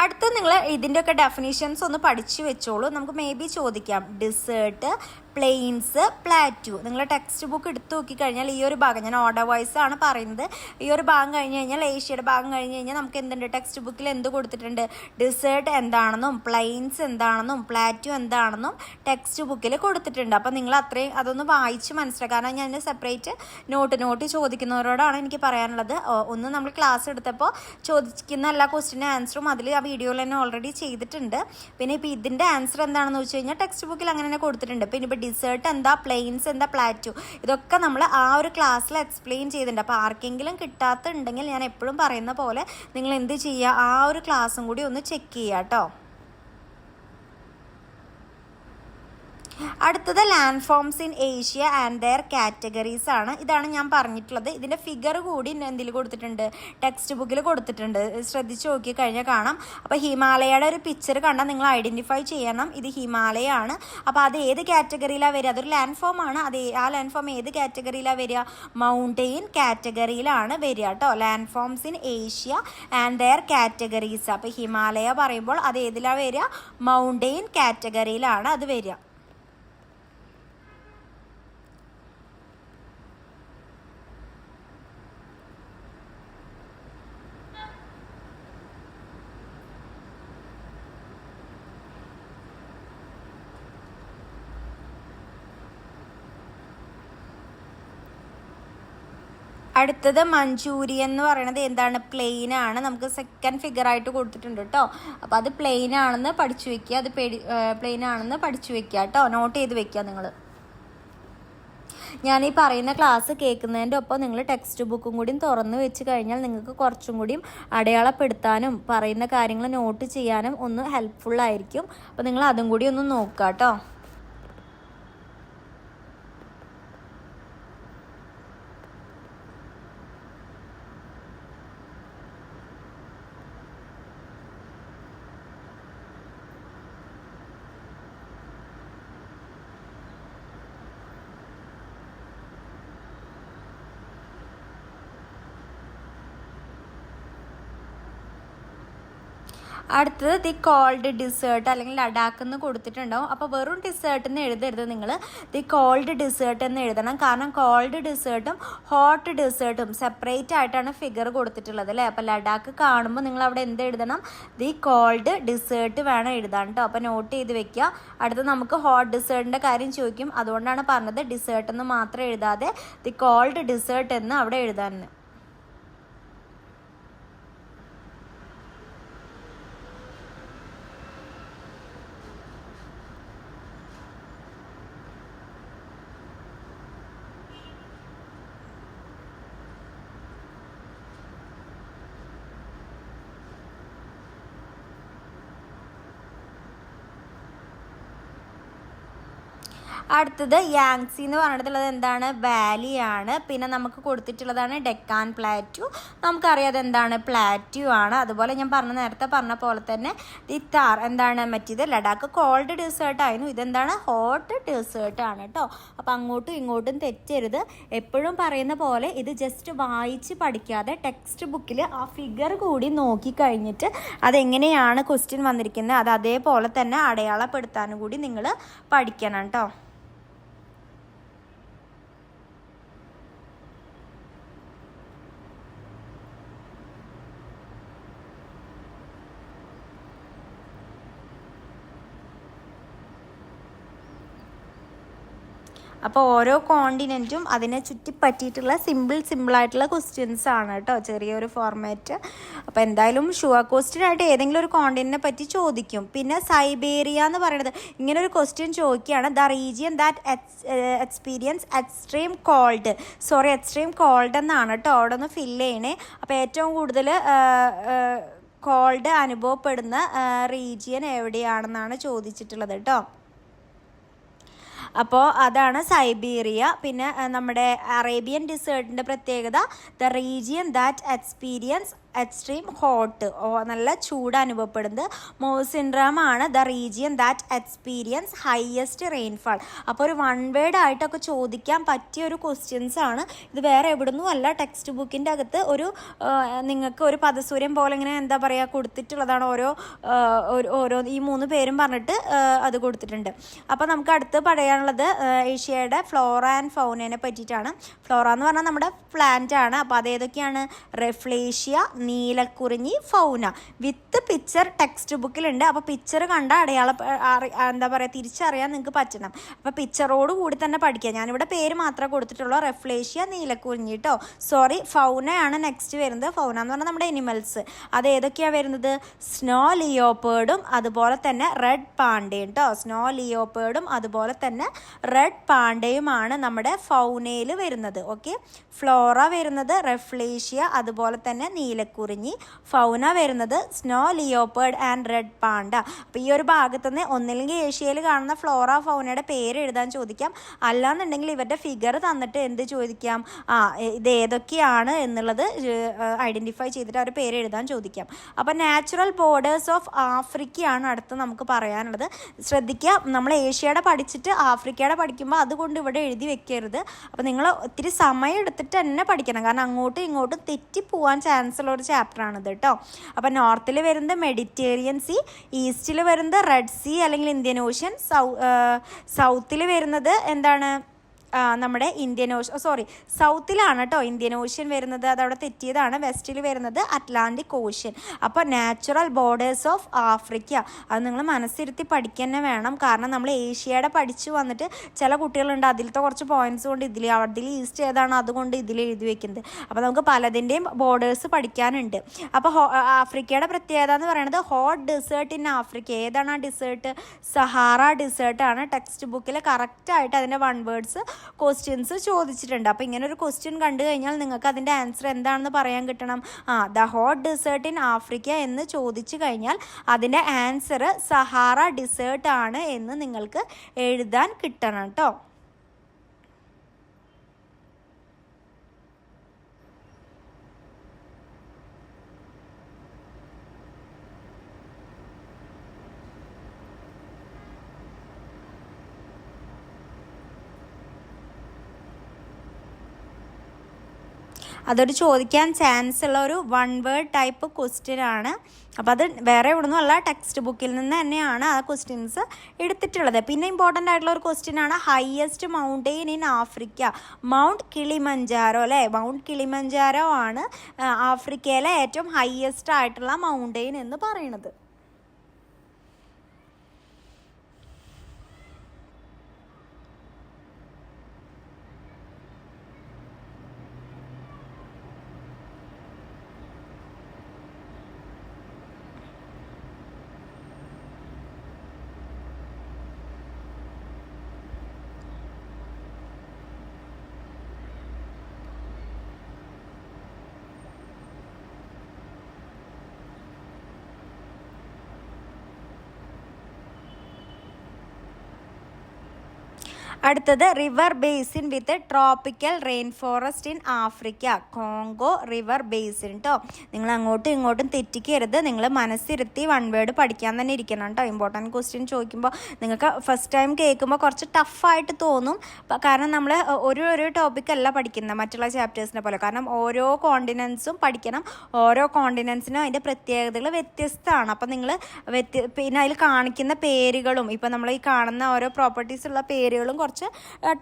അടുത്ത് നിങ്ങൾ ഇതിൻ്റെയൊക്കെ ഡെഫിനിഷൻസ് ഒന്ന് പഠിച്ചു വെച്ചോളൂ. നമുക്ക് മേ ബി ചോദിക്കാം, ഡിസേർട്ട്, പ്ലെയിൻസ്, പ്ലാറ്റ്യൂ. നിങ്ങൾ ടെക്സ്റ്റ് ബുക്ക് എടുത്ത് നോക്കിക്കഴിഞ്ഞാൽ ഈ ഒരു ഭാഗം, ഞാൻ ഓർഡർ വൈസ് ആണ് പറയുന്നത്, ഈ ഒരു ഭാഗം കഴിഞ്ഞ് കഴിഞ്ഞാൽ ഏഷ്യയുടെ ഭാഗം കഴിഞ്ഞ് കഴിഞ്ഞാൽ നമുക്ക് എന്തുണ്ട്, ടെക്സ്റ്റ് ബുക്കിൽ എന്ത് കൊടുത്തിട്ടുണ്ട്, ഡിസേർട്ട് എന്താണെന്നും പ്ലെയിൻസ് എന്താണെന്നും പ്ലാറ്റ്യൂ എന്താണെന്നും ടെക്സ്റ്റ് ബുക്കിൽ കൊടുത്തിട്ടുണ്ട്. അപ്പോൾ നിങ്ങൾ അത്രയും അതൊന്ന് വായിച്ച് മനസ്സിലാക്കുക. കാരണം ഞാൻ സെപ്പറേറ്റ് നോട്ട് ചോദിക്കുന്നവരോടാണ് എനിക്ക് പറയാനുള്ളത്. ഒന്ന് നമ്മൾ ക്ലാസ് എടുത്തപ്പോൾ ചോദിക്കുന്ന എല്ലാ ക്വസ്റ്റിൻ്റെ ആൻസറും അതിൽ ആ വീഡിയോയിൽ തന്നെ ഓൾറെഡി ചെയ്തിട്ടുണ്ട്. പിന്നെ ഇപ്പോൾ ഇതിൻ്റെ ആൻസർ എന്താണെന്ന് വെച്ച് കഴിഞ്ഞാൽ ടെക്സ്റ്റ് ബുക്കിൽ അങ്ങനെ തന്നെ കൊടുത്തിട്ടുണ്ട്. പിന്നെ ഇപ്പോൾ ഡിസേർട്ട് എന്താ, പ്ലെയിൻസ് എന്താ, പ്ലാറ്റ്യൂ, ഇതൊക്കെ നമ്മൾ ആ ഒരു ക്ലാസ്സിൽ എക്സ്പ്ലെയിൻ ചെയ്തിട്ടുണ്ട്. അപ്പോൾ ആർക്കെങ്കിലും കിട്ടാത്തുണ്ടെങ്കിൽ ഞാൻ എപ്പോഴും പറയുന്ന പോലെ നിങ്ങൾ എന്ത് ചെയ്യുക, ആ ഒരു ക്ലാസ്സും കൂടി ഒന്ന് ചെക്ക് ചെയ്യുക കേട്ടോ. അടുത്തത് land forms in Asia and their categories ആണ്. ഇതാണ് ഞാൻ പറഞ്ഞിട്ടുള്ളത്. ഇതിൻ്റെ ഫിഗർ കൂടി എന്തിൽ കൊടുത്തിട്ടുണ്ട്, ടെക്സ്റ്റ് ബുക്കിൽ കൊടുത്തിട്ടുണ്ട്. ശ്രദ്ധിച്ച് നോക്കി കഴിഞ്ഞാൽ കാണാം. അപ്പോൾ ഹിമാലയയുടെ ഒരു പിക്ചർ കണ്ടാൽ നിങ്ങൾ ഐഡൻറ്റിഫൈ ചെയ്യണം ഇത് ഹിമാലയ ആണ്. അപ്പോൾ അത് ഏത് കാറ്റഗറിയിലാണ് വരിക, അതൊരു ലാൻഡ് ഫോം ആണ്. ആ ലാൻഡ് ഫോം ഏത് കാറ്റഗറിയിലാണ് വരിക, മൗണ്ടെയിൻ കാറ്റഗറിയിലാണ് വരിക കേട്ടോ. Land forms in Asia and their categories. അപ്പോൾ ഹിമാലയ പറയുമ്പോൾ അത് ഏതിലാണ് വരിക, മൗണ്ടെയിൻ കാറ്റഗറിയിലാണ് അത് വരിക. അടുത്തത് മഞ്ചൂരിയൻ എന്ന് പറയുന്നത് എന്താണ്, പ്ലെയിൻ ആണ്. നമുക്ക് സെക്കൻഡ് ഫിഗർ ആയിട്ട് കൊടുത്തിട്ടുണ്ട് കേട്ടോ. അപ്പോൾ അത് പ്ലെയിൻ ആണെന്ന് പഠിച്ചു വെക്കുക, അത് പ്ലെയിൻ ആണെന്ന് പഠിച്ചു വെക്കുക കേട്ടോ, നോട്ട് ചെയ്ത് വെക്കുക നിങ്ങൾ. ഞാൻ ഈ പറയുന്ന ക്ലാസ് കേൾക്കുന്നതിൻ്റെ ഒപ്പം നിങ്ങൾ ടെക്സ്റ്റ് ബുക്കും കൂടി തുറന്ന് വെച്ച് കഴിഞ്ഞാൽ നിങ്ങൾക്ക് കുറച്ചും കൂടിയും അടയാളപ്പെടുത്താനും പറയുന്ന കാര്യങ്ങൾ നോട്ട് ചെയ്യാനും ഒന്ന് ഹെൽപ്ഫുള്ളായിരിക്കും. അപ്പോൾ നിങ്ങൾ അതും കൂടി ഒന്ന് നോക്കുക കേട്ടോ. അടുത്തത് ദി കോൾഡ് ഡിസേർട്ട് അല്ലെങ്കിൽ ലഡാക്ക് എന്ന് കൊടുത്തിട്ടുണ്ടാവും. അപ്പോൾ വെറും ഡിസേർട്ട് എന്ന് എഴുതരുത്, നിങ്ങൾ ദി കോൾഡ് ഡിസേർട്ട് എന്ന് എഴുതണം. കാരണം കോൾഡ് ഡിസേർട്ടും ഹോട്ട് ഡിസേർട്ടും സെപ്പറേറ്റ് ആയിട്ടാണ് ഫിഗർ കൊടുത്തിട്ടുള്ളത് അല്ലേ. അപ്പോൾ ലഡാക്ക് കാണുമ്പോൾ നിങ്ങൾ അവിടെ എന്ത് എഴുതണം, ദി കോൾഡ് ഡിസേർട്ട് വേണം എഴുതാൻ കേട്ടോ. അപ്പോൾ നോട്ട് ചെയ്ത് വെക്കുക. അടുത്ത് നമുക്ക് ഹോട്ട് ഡിസേർട്ടിൻ്റെ കാര്യം ചോദിക്കും, അതുകൊണ്ടാണ് പറഞ്ഞത് ഡിസേർട്ട് എന്ന് മാത്രം എഴുതാതെ ദി കോൾഡ് ഡിസേർട്ട് എന്ന് അവിടെ എഴുതാൻ. അടുത്തത് യാങ്സി എന്ന് പറഞ്ഞിട്ടുള്ളത് എന്താണ്? വാലിയാണ്. പിന്നെ നമുക്ക് കൊടുത്തിട്ടുള്ളതാണ് ഡെക്കാൻ പ്ലാറ്റ്യൂ. നമുക്കറിയാം എന്താണ്? പ്ലാറ്റ്യൂ ആണ്. അതുപോലെ ഞാൻ നേരത്തെ പറഞ്ഞ പോലെ തന്നെ താർ എന്താണ്? മറ്റേത് ലഡാക്ക് കോൾഡ് ഡെസേർട്ട് ആയിരുന്നു, ഇതെന്താണ്? ഹോട്ട് ഡെസേർട്ട് ആണ് കേട്ടോ. അപ്പം അങ്ങോട്ടും ഇങ്ങോട്ടും തെറ്റരുത്. എപ്പോഴും പറയുന്ന പോലെ ഇത് ജസ്റ്റ് വായിച്ച് പഠിക്കാതെ ടെക്സ്റ്റ് ബുക്കിൽ ആ ഫിഗർ കൂടി നോക്കി കഴിഞ്ഞിട്ട് അതെങ്ങനെയാണ് ക്വസ്റ്റ്യൻ വന്നിരിക്കുന്നത് അത് അതേപോലെ തന്നെ അടയാളപ്പെടുത്താനും കൂടി നിങ്ങൾ പഠിക്കണം കേട്ടോ. അപ്പോൾ ഓരോ കോണ്ടിനെൻറ്റും അതിനെ ചുറ്റിപ്പറ്റിയിട്ടുള്ള സിമ്പിളായിട്ടുള്ള ക്വസ്റ്റ്യൻസ് ആണ് കേട്ടോ, ചെറിയൊരു ഫോർമാറ്റ്. അപ്പോൾ എന്തായാലും ഷുവർ ക്വസ്റ്റ്യൻ ആയിട്ട് ഏതെങ്കിലും ഒരു കോണ്ടിനെ പറ്റി ചോദിക്കും. പിന്നെ സൈബേറിയ എന്ന് പറയുന്നത് ഇങ്ങനെ ഒരു ക്വസ്റ്റ്യൻ ചോദിക്കുകയാണ്, the region that experience extreme called എന്നാണ് കേട്ടോ. അവിടെ ഒന്ന് ഫില്ല് ചെയ്യണേ. അപ്പോൾ ഏറ്റവും കൂടുതൽ കോൾഡ് അനുഭവപ്പെടുന്ന റീജിയൻ എവിടെയാണെന്നാണ് ചോദിച്ചിട്ടുള്ളത് കേട്ടോ. അപ്പോൾ അതാണ് സൈബീരിയ. പിന്നെ നമ്മുടെ അറേബ്യൻ ഡിസേർട്ടിൻ്റെ പ്രത്യേകത the region that experience extreme hot, നല്ല ചൂട് അനുഭവപ്പെടുന്നത്. മോസിൻഡ്രം ആണ് the region that experience highest rainfall. അപ്പോൾ ഒരു വൺ വേർഡ് ആയിട്ടൊക്കെ ചോദിക്കാൻ പറ്റിയ ഒരു ക്വസ്റ്റ്യൻസ് ആണ് ഇത്. വേറെ എവിടുന്നും അല്ല, ടെക്സ്റ്റ് ബുക്കിൻ്റെ അകത്ത് നിങ്ങൾക്ക് ഒരു പദസൂര്യം പോലെ ഇങ്ങനെ എന്താ പറയുക കൊടുത്തിട്ടുള്ളതാണ്. ഓരോ ഈ 3 പേരും പറഞ്ഞിട്ട് അത് കൊടുത്തിട്ടുണ്ട്. അപ്പോൾ നമുക്ക് അടുത്ത് പറയാനുള്ളത് ഏഷ്യയുടെ ഫ്ലോറ ആൻഡ് ഫൗനയെ പറ്റിയിട്ടാണ്. ഫ്ലോറ എന്ന് പറഞ്ഞാൽ നമ്മുടെ പ്ലാന്റ് ആണ്. അപ്പോൾ അതേതൊക്കെയാണ്? റെഫ്ലേഷ്യ, നീലക്കുറിഞ്ഞി, ഫൗന. വിത്ത് പിക്ചർ ടെക്സ്റ്റ് ബുക്കിലുണ്ട്. അപ്പോൾ പിക്ചർ കണ്ട എന്താ പറയുക തിരിച്ചറിയാൻ നിങ്ങൾക്ക് പറ്റണം. അപ്പോൾ പിക്ചറോട് കൂടി തന്നെ പഠിക്കുക. ഞാനിവിടെ പേര് മാത്രമേ കൊടുത്തിട്ടുള്ളൂ, റെഫ്ലേഷ്യ, നീലക്കുറിഞ്ഞി കേട്ടോ. ഫൗനയാണ് നെക്സ്റ്റ് വരുന്നത്. ഫൗന എന്ന് പറഞ്ഞാൽ നമ്മുടെ എനിമൽസ്. അത് ഏതൊക്കെയാണ് വരുന്നത്? സ്നോ ലിയോപ്പേർഡും അതുപോലെ തന്നെ റെഡ് പാണ്ടയും കേട്ടോ. സ്നോ ലിയോപ്പേർഡും അതുപോലെ തന്നെ റെഡ് പാണ്ടയുമാണ് നമ്മുടെ ഫൗനയിൽ വരുന്നത്. ഓക്കെ, ഫ്ലോറ വരുന്നത് റെഫ്ലേഷ്യ അതുപോലെ തന്നെ നീലക്കുറിഞ്ഞി. ഫൗന വരുന്നത് സ്നോ ലിയോപ്പേർഡ് ആൻഡ് റെഡ് പാണ്ട. അപ്പോൾ ഈ ഒരു ഭാഗത്തുനിന്ന് ഒന്നില്ലെങ്കിൽ ഏഷ്യയിൽ കാണുന്ന ഫ്ലോറ ഫൗനയുടെ പേര് എഴുതാൻ ചോദിക്കാം, അല്ലാന്നുണ്ടെങ്കിൽ ഇവരുടെ ഫിഗർ തന്നിട്ട് എന്ത് ചോദിക്കാം? ഇത് ഏതൊക്കെയാണ് എന്നുള്ളത് ഐഡൻറ്റിഫൈ ചെയ്തിട്ട് അവർ പേര് എഴുതാൻ ചോദിക്കാം. അപ്പോൾ നാച്ചുറൽ ബോർഡേഴ്സ് ഓഫ് ആഫ്രിക്കയാണ് അടുത്ത് നമുക്ക് പറയാനുള്ളത്. ശ്രദ്ധിക്കുക, നമ്മൾ ഏഷ്യയുടെ പഠിച്ചിട്ട് ആഫ്രിക്കയുടെ പഠിക്കുമ്പോൾ അതുകൊണ്ട് ഇവിടെ എഴുതി വെക്കരുത്. അപ്പോൾ നിങ്ങൾ ഒത്തിരി സമയം എടുത്തിട്ട് തന്നെ പഠിക്കണം, കാരണം അങ്ങോട്ടും ഇങ്ങോട്ടും തെറ്റിപ്പോവാൻ ചാൻസ് ഉള്ള ഒരു ചാപ്റ്ററാണിത് കേട്ടോ. അപ്പോൾ നോർത്തിൽ വരുന്നത് മെഡിറ്ററേനിയൻ സീ, ഈസ്റ്റിൽ വരുന്നത് റെഡ് സീ അല്ലെങ്കിൽ ഇന്ത്യൻ ഓഷ്യൻ, സൗത്തിൽ വരുന്നത് എന്താണ്? നമ്മുടെ ഇന്ത്യൻ ഓഷ്യൻ, സൗത്തിലാണ് കേട്ടോ ഇന്ത്യൻ ഓഷ്യൻ വരുന്നത്, അതവിടെ തെറ്റിയതാണ്. വെസ്റ്റിൽ വരുന്നത് അറ്റ്ലാന്റിക് ഓഷ്യൻ. അപ്പോൾ നാച്ചുറൽ ബോർഡേഴ്സ് ഓഫ് ആഫ്രിക്ക അത് നിങ്ങൾ മനസ്സിരുത്തി പഠിക്കുക തന്നെ വേണം. കാരണം നമ്മൾ ഏഷ്യയുടെ പഠിച്ചു വന്നിട്ട് ചില കുട്ടികളുണ്ട് അതിലത്തെ കുറച്ച് പോയിന്റ്സ് കൊണ്ട് അതിൽ ഈസ്റ്റ് ഏതാണ് അതുകൊണ്ട് ഇതിൽ എഴുതി വെക്കുന്നത്. അപ്പോൾ നമുക്ക് പലതിൻ്റെയും ബോർഡേഴ്സ് പഠിക്കാനുണ്ട്. അപ്പോൾ ആഫ്രിക്കയുടെ പ്രത്യേകത എന്ന് പറയുന്നത് ഹോട്ട് ഡെസേർട്ട് ഇൻ ആഫ്രിക്ക. ഏതാണ് ആ ഡിസേർട്ട്? സഹാറ ഡിസേർട്ടാണ്. ടെക്സ്റ്റ് ബുക്കിൽ കറക്റ്റായിട്ട് അതിൻ്റെ വൺ വേർഡ്സ് ക്വസ്റ്റ്യൻസ് ചോദിച്ചിട്ടുണ്ട്. അപ്പോൾ ഇങ്ങനെ ഒരു ക്വസ്റ്റ്യൻ കണ്ടു കഴിഞ്ഞാൽ നിങ്ങൾക്ക് അതിൻ്റെ ആൻസർ എന്താണെന്ന് പറയാൻ കിട്ടണം. The hot desert in Africa എന്ന് ചോദിച്ചു കഴിഞ്ഞാൽ അതിൻ്റെ ആൻസർ സഹാറ ഡിസേർട്ട് ആണ് എന്ന് നിങ്ങൾക്ക് എഴുതാൻ കിട്ടണം കേട്ടോ. അതൊരു ചോദിക്കാൻ ചാൻസ് ഉള്ള ഒരു വൺ വേർഡ് ടൈപ്പ് ക്വസ്റ്റ്യൻ ആണ്. അപ്പോൾ അത് വേറെ എവിടുന്നും അല്ല, ടെക്സ്റ്റ് ബുക്കിൽ നിന്ന് തന്നെയാണ് ആ ക്വസ്റ്റ്യൻസ് എടുത്തിട്ടുള്ളത്. പിന്നെ ഇമ്പോർട്ടൻ്റ് ആയിട്ടുള്ള ഒരു ക്വസ്റ്റ്യൻ ആണ് highest mountain in Africa. Mount Kilimanjaro അല്ലേ? മൗണ്ട് കിളിമഞ്ചാരോ ആണ് ആഫ്രിക്കയിലെ ഏറ്റവും ഹയസ്റ്റ് ആയിട്ടുള്ള മൗണ്ടെയിൻ എന്ന് പറയുന്നത്. അടുത്തത് river basin with tropical rain forest in Africa, Congo river basin കേട്ടോ. നിങ്ങൾ അങ്ങോട്ടും ഇങ്ങോട്ടും തെറ്റിക്കരുത്, നിങ്ങൾ മനസ്സിരുത്തി വൺ വേർഡ് പഠിക്കാൻ തന്നെ ഇരിക്കണം കേട്ടോ. ഇമ്പോർട്ടൻറ്റ് ക്വസ്റ്റ്യൻ ചോദിക്കുമ്പോൾ നിങ്ങൾക്ക് ഫസ്റ്റ് ടൈം കേൾക്കുമ്പോൾ കുറച്ച് ടഫായിട്ട് തോന്നും, കാരണം നമ്മൾ ഒരു ടോപ്പിക്കല്ല പഠിക്കുന്നത് മറ്റുള്ള ചാപ്റ്റേഴ്സിനെ പോലെ. കാരണം ഓരോ കോണ്ടിനെൻസും പഠിക്കണം, ഓരോ കോണ്ടിനെൻസിനും അതിൻ്റെ പ്രത്യേകതകൾ വ്യത്യസ്തമാണ്. അപ്പം നിങ്ങൾ പിന്നെ അതിൽ കാണിക്കുന്ന പേരുകളും ഇപ്പം നമ്മൾ ഈ കാണുന്ന ഓരോ പ്രോപ്പർട്ടീസ് ഉള്ള പേരുകളും കുറച്ച്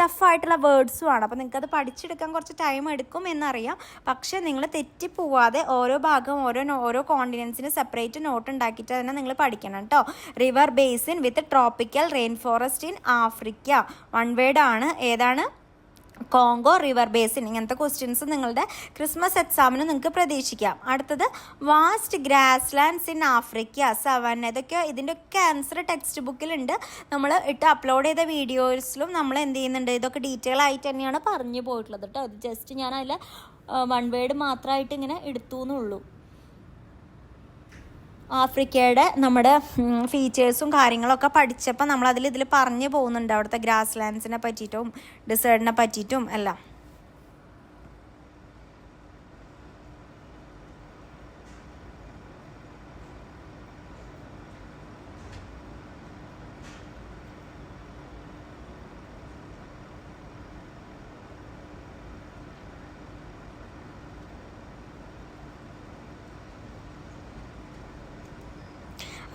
ടഫായിട്ടുള്ള വേർഡ്സുമാണ്. അപ്പോൾ നിങ്ങൾക്കത് പഠിച്ചെടുക്കാൻ കുറച്ച് ടൈം എടുക്കും എന്നറിയാം. പക്ഷേ നിങ്ങൾ തെറ്റിപ്പോവാതെ ഓരോ ഭാഗം ഓരോ കോണ്ടിനെൻസിന് സെപ്പറേറ്റ് നോട്ട് ഉണ്ടാക്കിയിട്ട് തന്നെ നിങ്ങൾ പഠിക്കണം കേട്ടോ. River basin with tropical rain forest in Africa, one word ആണ്. ഏതാണ്? Congo river basin. ഇങ്ങനത്തെ ക്വസ്റ്റ്യൻസ് നിങ്ങളുടെ ക്രിസ്മസ് എക്സാമിന് നിങ്ങൾക്ക് പ്രതീക്ഷിക്കാം. അടുത്തത് vast grasslands in Africa, savanna. ഇതൊക്കെ ഇതിൻ്റെയൊക്കെ ആൻസർ ടെക്സ്റ്റ് ബുക്കിലുണ്ട്. നമ്മൾ അപ്ലോഡ് ചെയ്ത വീഡിയോസിലും നമ്മൾ എന്ത് ചെയ്യുന്നുണ്ട്, ഇതൊക്കെ ഡീറ്റെയിൽ ആയിട്ട് തന്നെയാണ് പറഞ്ഞു പോയിട്ടുള്ളത് കേട്ടോ. ഇത് ജസ്റ്റ് ഞാൻ അതിൽ വൺ വേർഡ് മാത്രമായിട്ട് ഇങ്ങനെ എടുത്തു എന്നുള്ളൂ. ആഫ്രിക്കയുടെ നമ്മുടെ ഫീച്ചേഴ്സും കാര്യങ്ങളൊക്കെ പഠിച്ചപ്പോൾ ഇതിൽ പറഞ്ഞു പോകുന്നുണ്ട്, അവിടുത്തെ ഗ്രാസ് ലാൻഡ്സിനെ പറ്റിയിട്ടും ഡിസേർട്ടിനെ പറ്റിയിട്ടും എല്ലാം.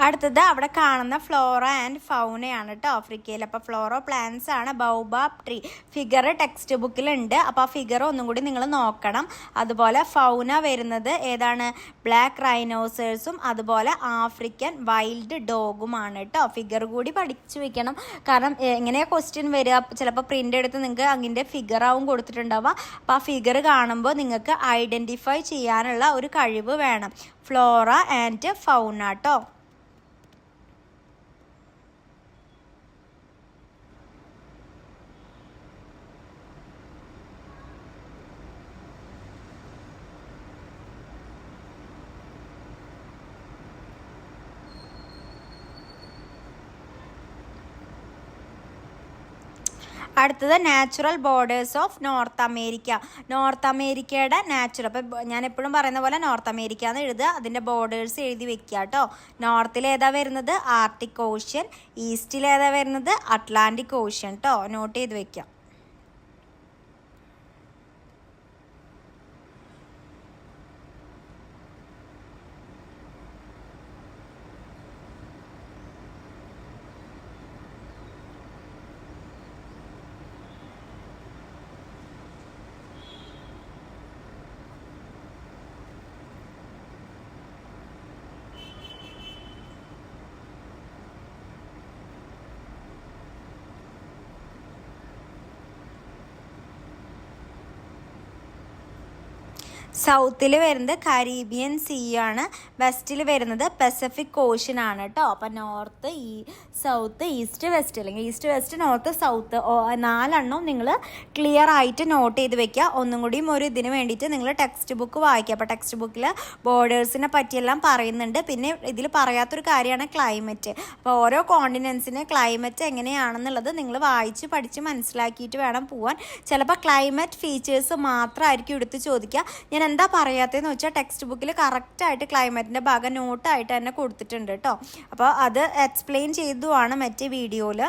അടുത്തത് അവിടെ കാണുന്ന ഫ്ലോറ ആൻഡ് ഫൗനയാണ് കേട്ടോ ആഫ്രിക്കയിൽ. അപ്പോൾ ഫ്ലോറോ പ്ലാന്റ്സ് ആണ്, ബൗബാബ് ട്രീ. ഫിഗർ ടെക്സ്റ്റ് ബുക്കിലുണ്ട്, അപ്പോൾ ആ ഫിഗർ ഒന്നും കൂടി നിങ്ങൾ നോക്കണം. അതുപോലെ ഫൗന വരുന്നത് ഏതാണ്? ബ്ലാക്ക് റൈനോസേഴ്സും അതുപോലെ ആഫ്രിക്കൻ വൈൽഡ് ഡോഗുമാണ് കേട്ടോ. ഫിഗർ കൂടി പഠിച്ചു വെക്കണം, കാരണം എങ്ങനെയാണ് ക്വസ്റ്റ്യൻ വരിക, ചിലപ്പോൾ പ്രിൻ്റ് എടുത്ത് നിങ്ങൾക്ക് അതിൻ്റെ ഫിഗറാവും കൊടുത്തിട്ടുണ്ടാവുക. അപ്പോൾ ആ ഫിഗർ കാണുമ്പോൾ നിങ്ങൾക്ക് ഐഡൻറ്റിഫൈ ചെയ്യാനുള്ള ഒരു കഴിവ് വേണം. ഫ്ലോറ ആൻഡ് ഫൗന കേട്ടോ. അടുത്തത് natural borders of north America. North അമേരിക്കയുടെ നാച്ചുറൽ, അപ്പോൾ ഞാൻ എപ്പോഴും പറയുന്ന പോലെ നോർത്ത് അമേരിക്ക എന്ന് എഴുതുക, അതിൻ്റെ ബോർഡേഴ്സ് എഴുതി വെക്കുക കേട്ടോ. നോർത്തിൽ ഏതാ വരുന്നത്? Arctic Ocean. ഈസ്റ്റിൽ ഏതാ വരുന്നത്? അറ്റ്ലാന്റിക് ഓഷ്യൻ കേട്ടോ. നോട്ട് ചെയ്ത് വെക്കാം. സൗത്തിൽ വരുന്നത് കരീബിയൻ സീ ആണ്, വെസ്റ്റിൽ വരുന്നത് പസഫിക് ഓഷ്യൻ ആണ് കേട്ടോ. അപ്പം നോർത്ത്, സൗത്ത്, ഈസ്റ്റ്, വെസ്റ്റ്, അല്ലെങ്കിൽ ഈസ്റ്റ്, വെസ്റ്റ്, നോർത്ത്, സൗത്ത് 4 നിങ്ങൾ ക്ലിയർ ആയിട്ട് നോട്ട് ചെയ്ത് വെക്കുക. ഒന്നും കൂടിയും ഒരു ഇതിന് വേണ്ടിയിട്ട് നിങ്ങൾ ടെക്സ്റ്റ് ബുക്ക് വായിക്കുക. അപ്പോൾ ടെക്സ്റ്റ് ബുക്കിൽ ബോർഡേഴ്സിനെ പറ്റിയെല്ലാം പറയുന്നുണ്ട്. പിന്നെ ഇതിൽ പറയാത്തൊരു കാര്യമാണ് ക്ലൈമറ്റ്. അപ്പോൾ ഓരോ കോണ്ടിനെൻസിന് ക്ലൈമറ്റ് എങ്ങനെയാണെന്നുള്ളത് നിങ്ങൾ വായിച്ച് പഠിച്ച് മനസ്സിലാക്കിയിട്ട് വേണം പോകാൻ. ചിലപ്പോൾ ക്ലൈമറ്റ് ഫീച്ചേഴ്സ് മാത്രമായിരിക്കും എടുത്ത് ചോദിക്കുക. ഞാൻ എന്താ പറയാത്തതെന്ന് വെച്ചാൽ ടെക്സ്റ്റ് ബുക്കിൽ കറക്റ്റായിട്ട് ക്ലൈമറ്റിൻ്റെ ഭാഗം നോട്ടായിട്ട് തന്നെ കൊടുത്തിട്ടുണ്ട് കേട്ടോ. അപ്പോൾ അത് എക്സ്പ്ലെയിൻ ചെയ്തുമാണ് മറ്റേ വീഡിയോയിൽ.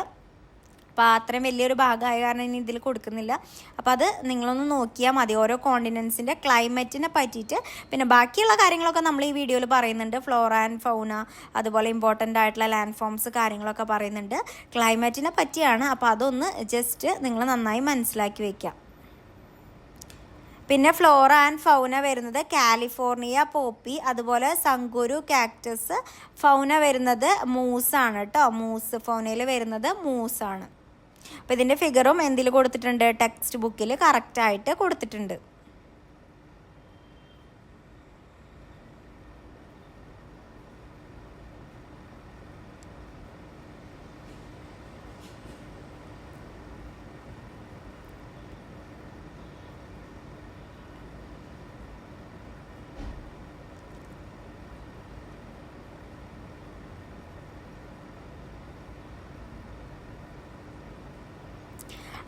അപ്പോൾ അത്രയും വലിയൊരു ഭാഗമായ കാരണം ഇനി ഇതിൽ കൊടുക്കുന്നില്ല. അപ്പോൾ അത് നിങ്ങളൊന്ന് നോക്കിയാൽ മതി, ഓരോ കോണ്ടിനെൻസിൻ്റെ ക്ലൈമറ്റിനെ പറ്റിയിട്ട്. പിന്നെ ബാക്കിയുള്ള കാര്യങ്ങളൊക്കെ നമ്മൾ ഈ വീഡിയോയിൽ പറയുന്നുണ്ട്, ഫ്ലോറ ആൻഡ് ഫൗന, അതുപോലെ ഇമ്പോർട്ടൻ്റ് ആയിട്ടുള്ള ലാൻഡ് ഫോംസ് കാര്യങ്ങളൊക്കെ പറയുന്നുണ്ട്. ക്ലൈമറ്റിനെ പറ്റിയാണ്. അപ്പോൾ അതൊന്ന് ജസ്റ്റ് നിങ്ങൾ നന്നായി മനസ്സിലാക്കി വയ്ക്കാം. പിന്നെ ഫ്ലോറ ആൻഡ് ഫൗന വരുന്നത് കാലിഫോർണിയ പോപ്പി, അതുപോലെ സങ്കുരു കാക്ടസ്. ഫൗന വരുന്നത് മൂസാണ് കേട്ടോ. മൂസ്, ഫൗനയിൽ വരുന്നത് മൂസാണ്. അപ്പോൾ ഇതിൻ്റെ ഫിഗറും എന്തിൽ കൊടുത്തിട്ടുണ്ട്? ടെക്സ്റ്റ് ബുക്കിൽ കറക്റ്റായിട്ട് കൊടുത്തിട്ടുണ്ട്.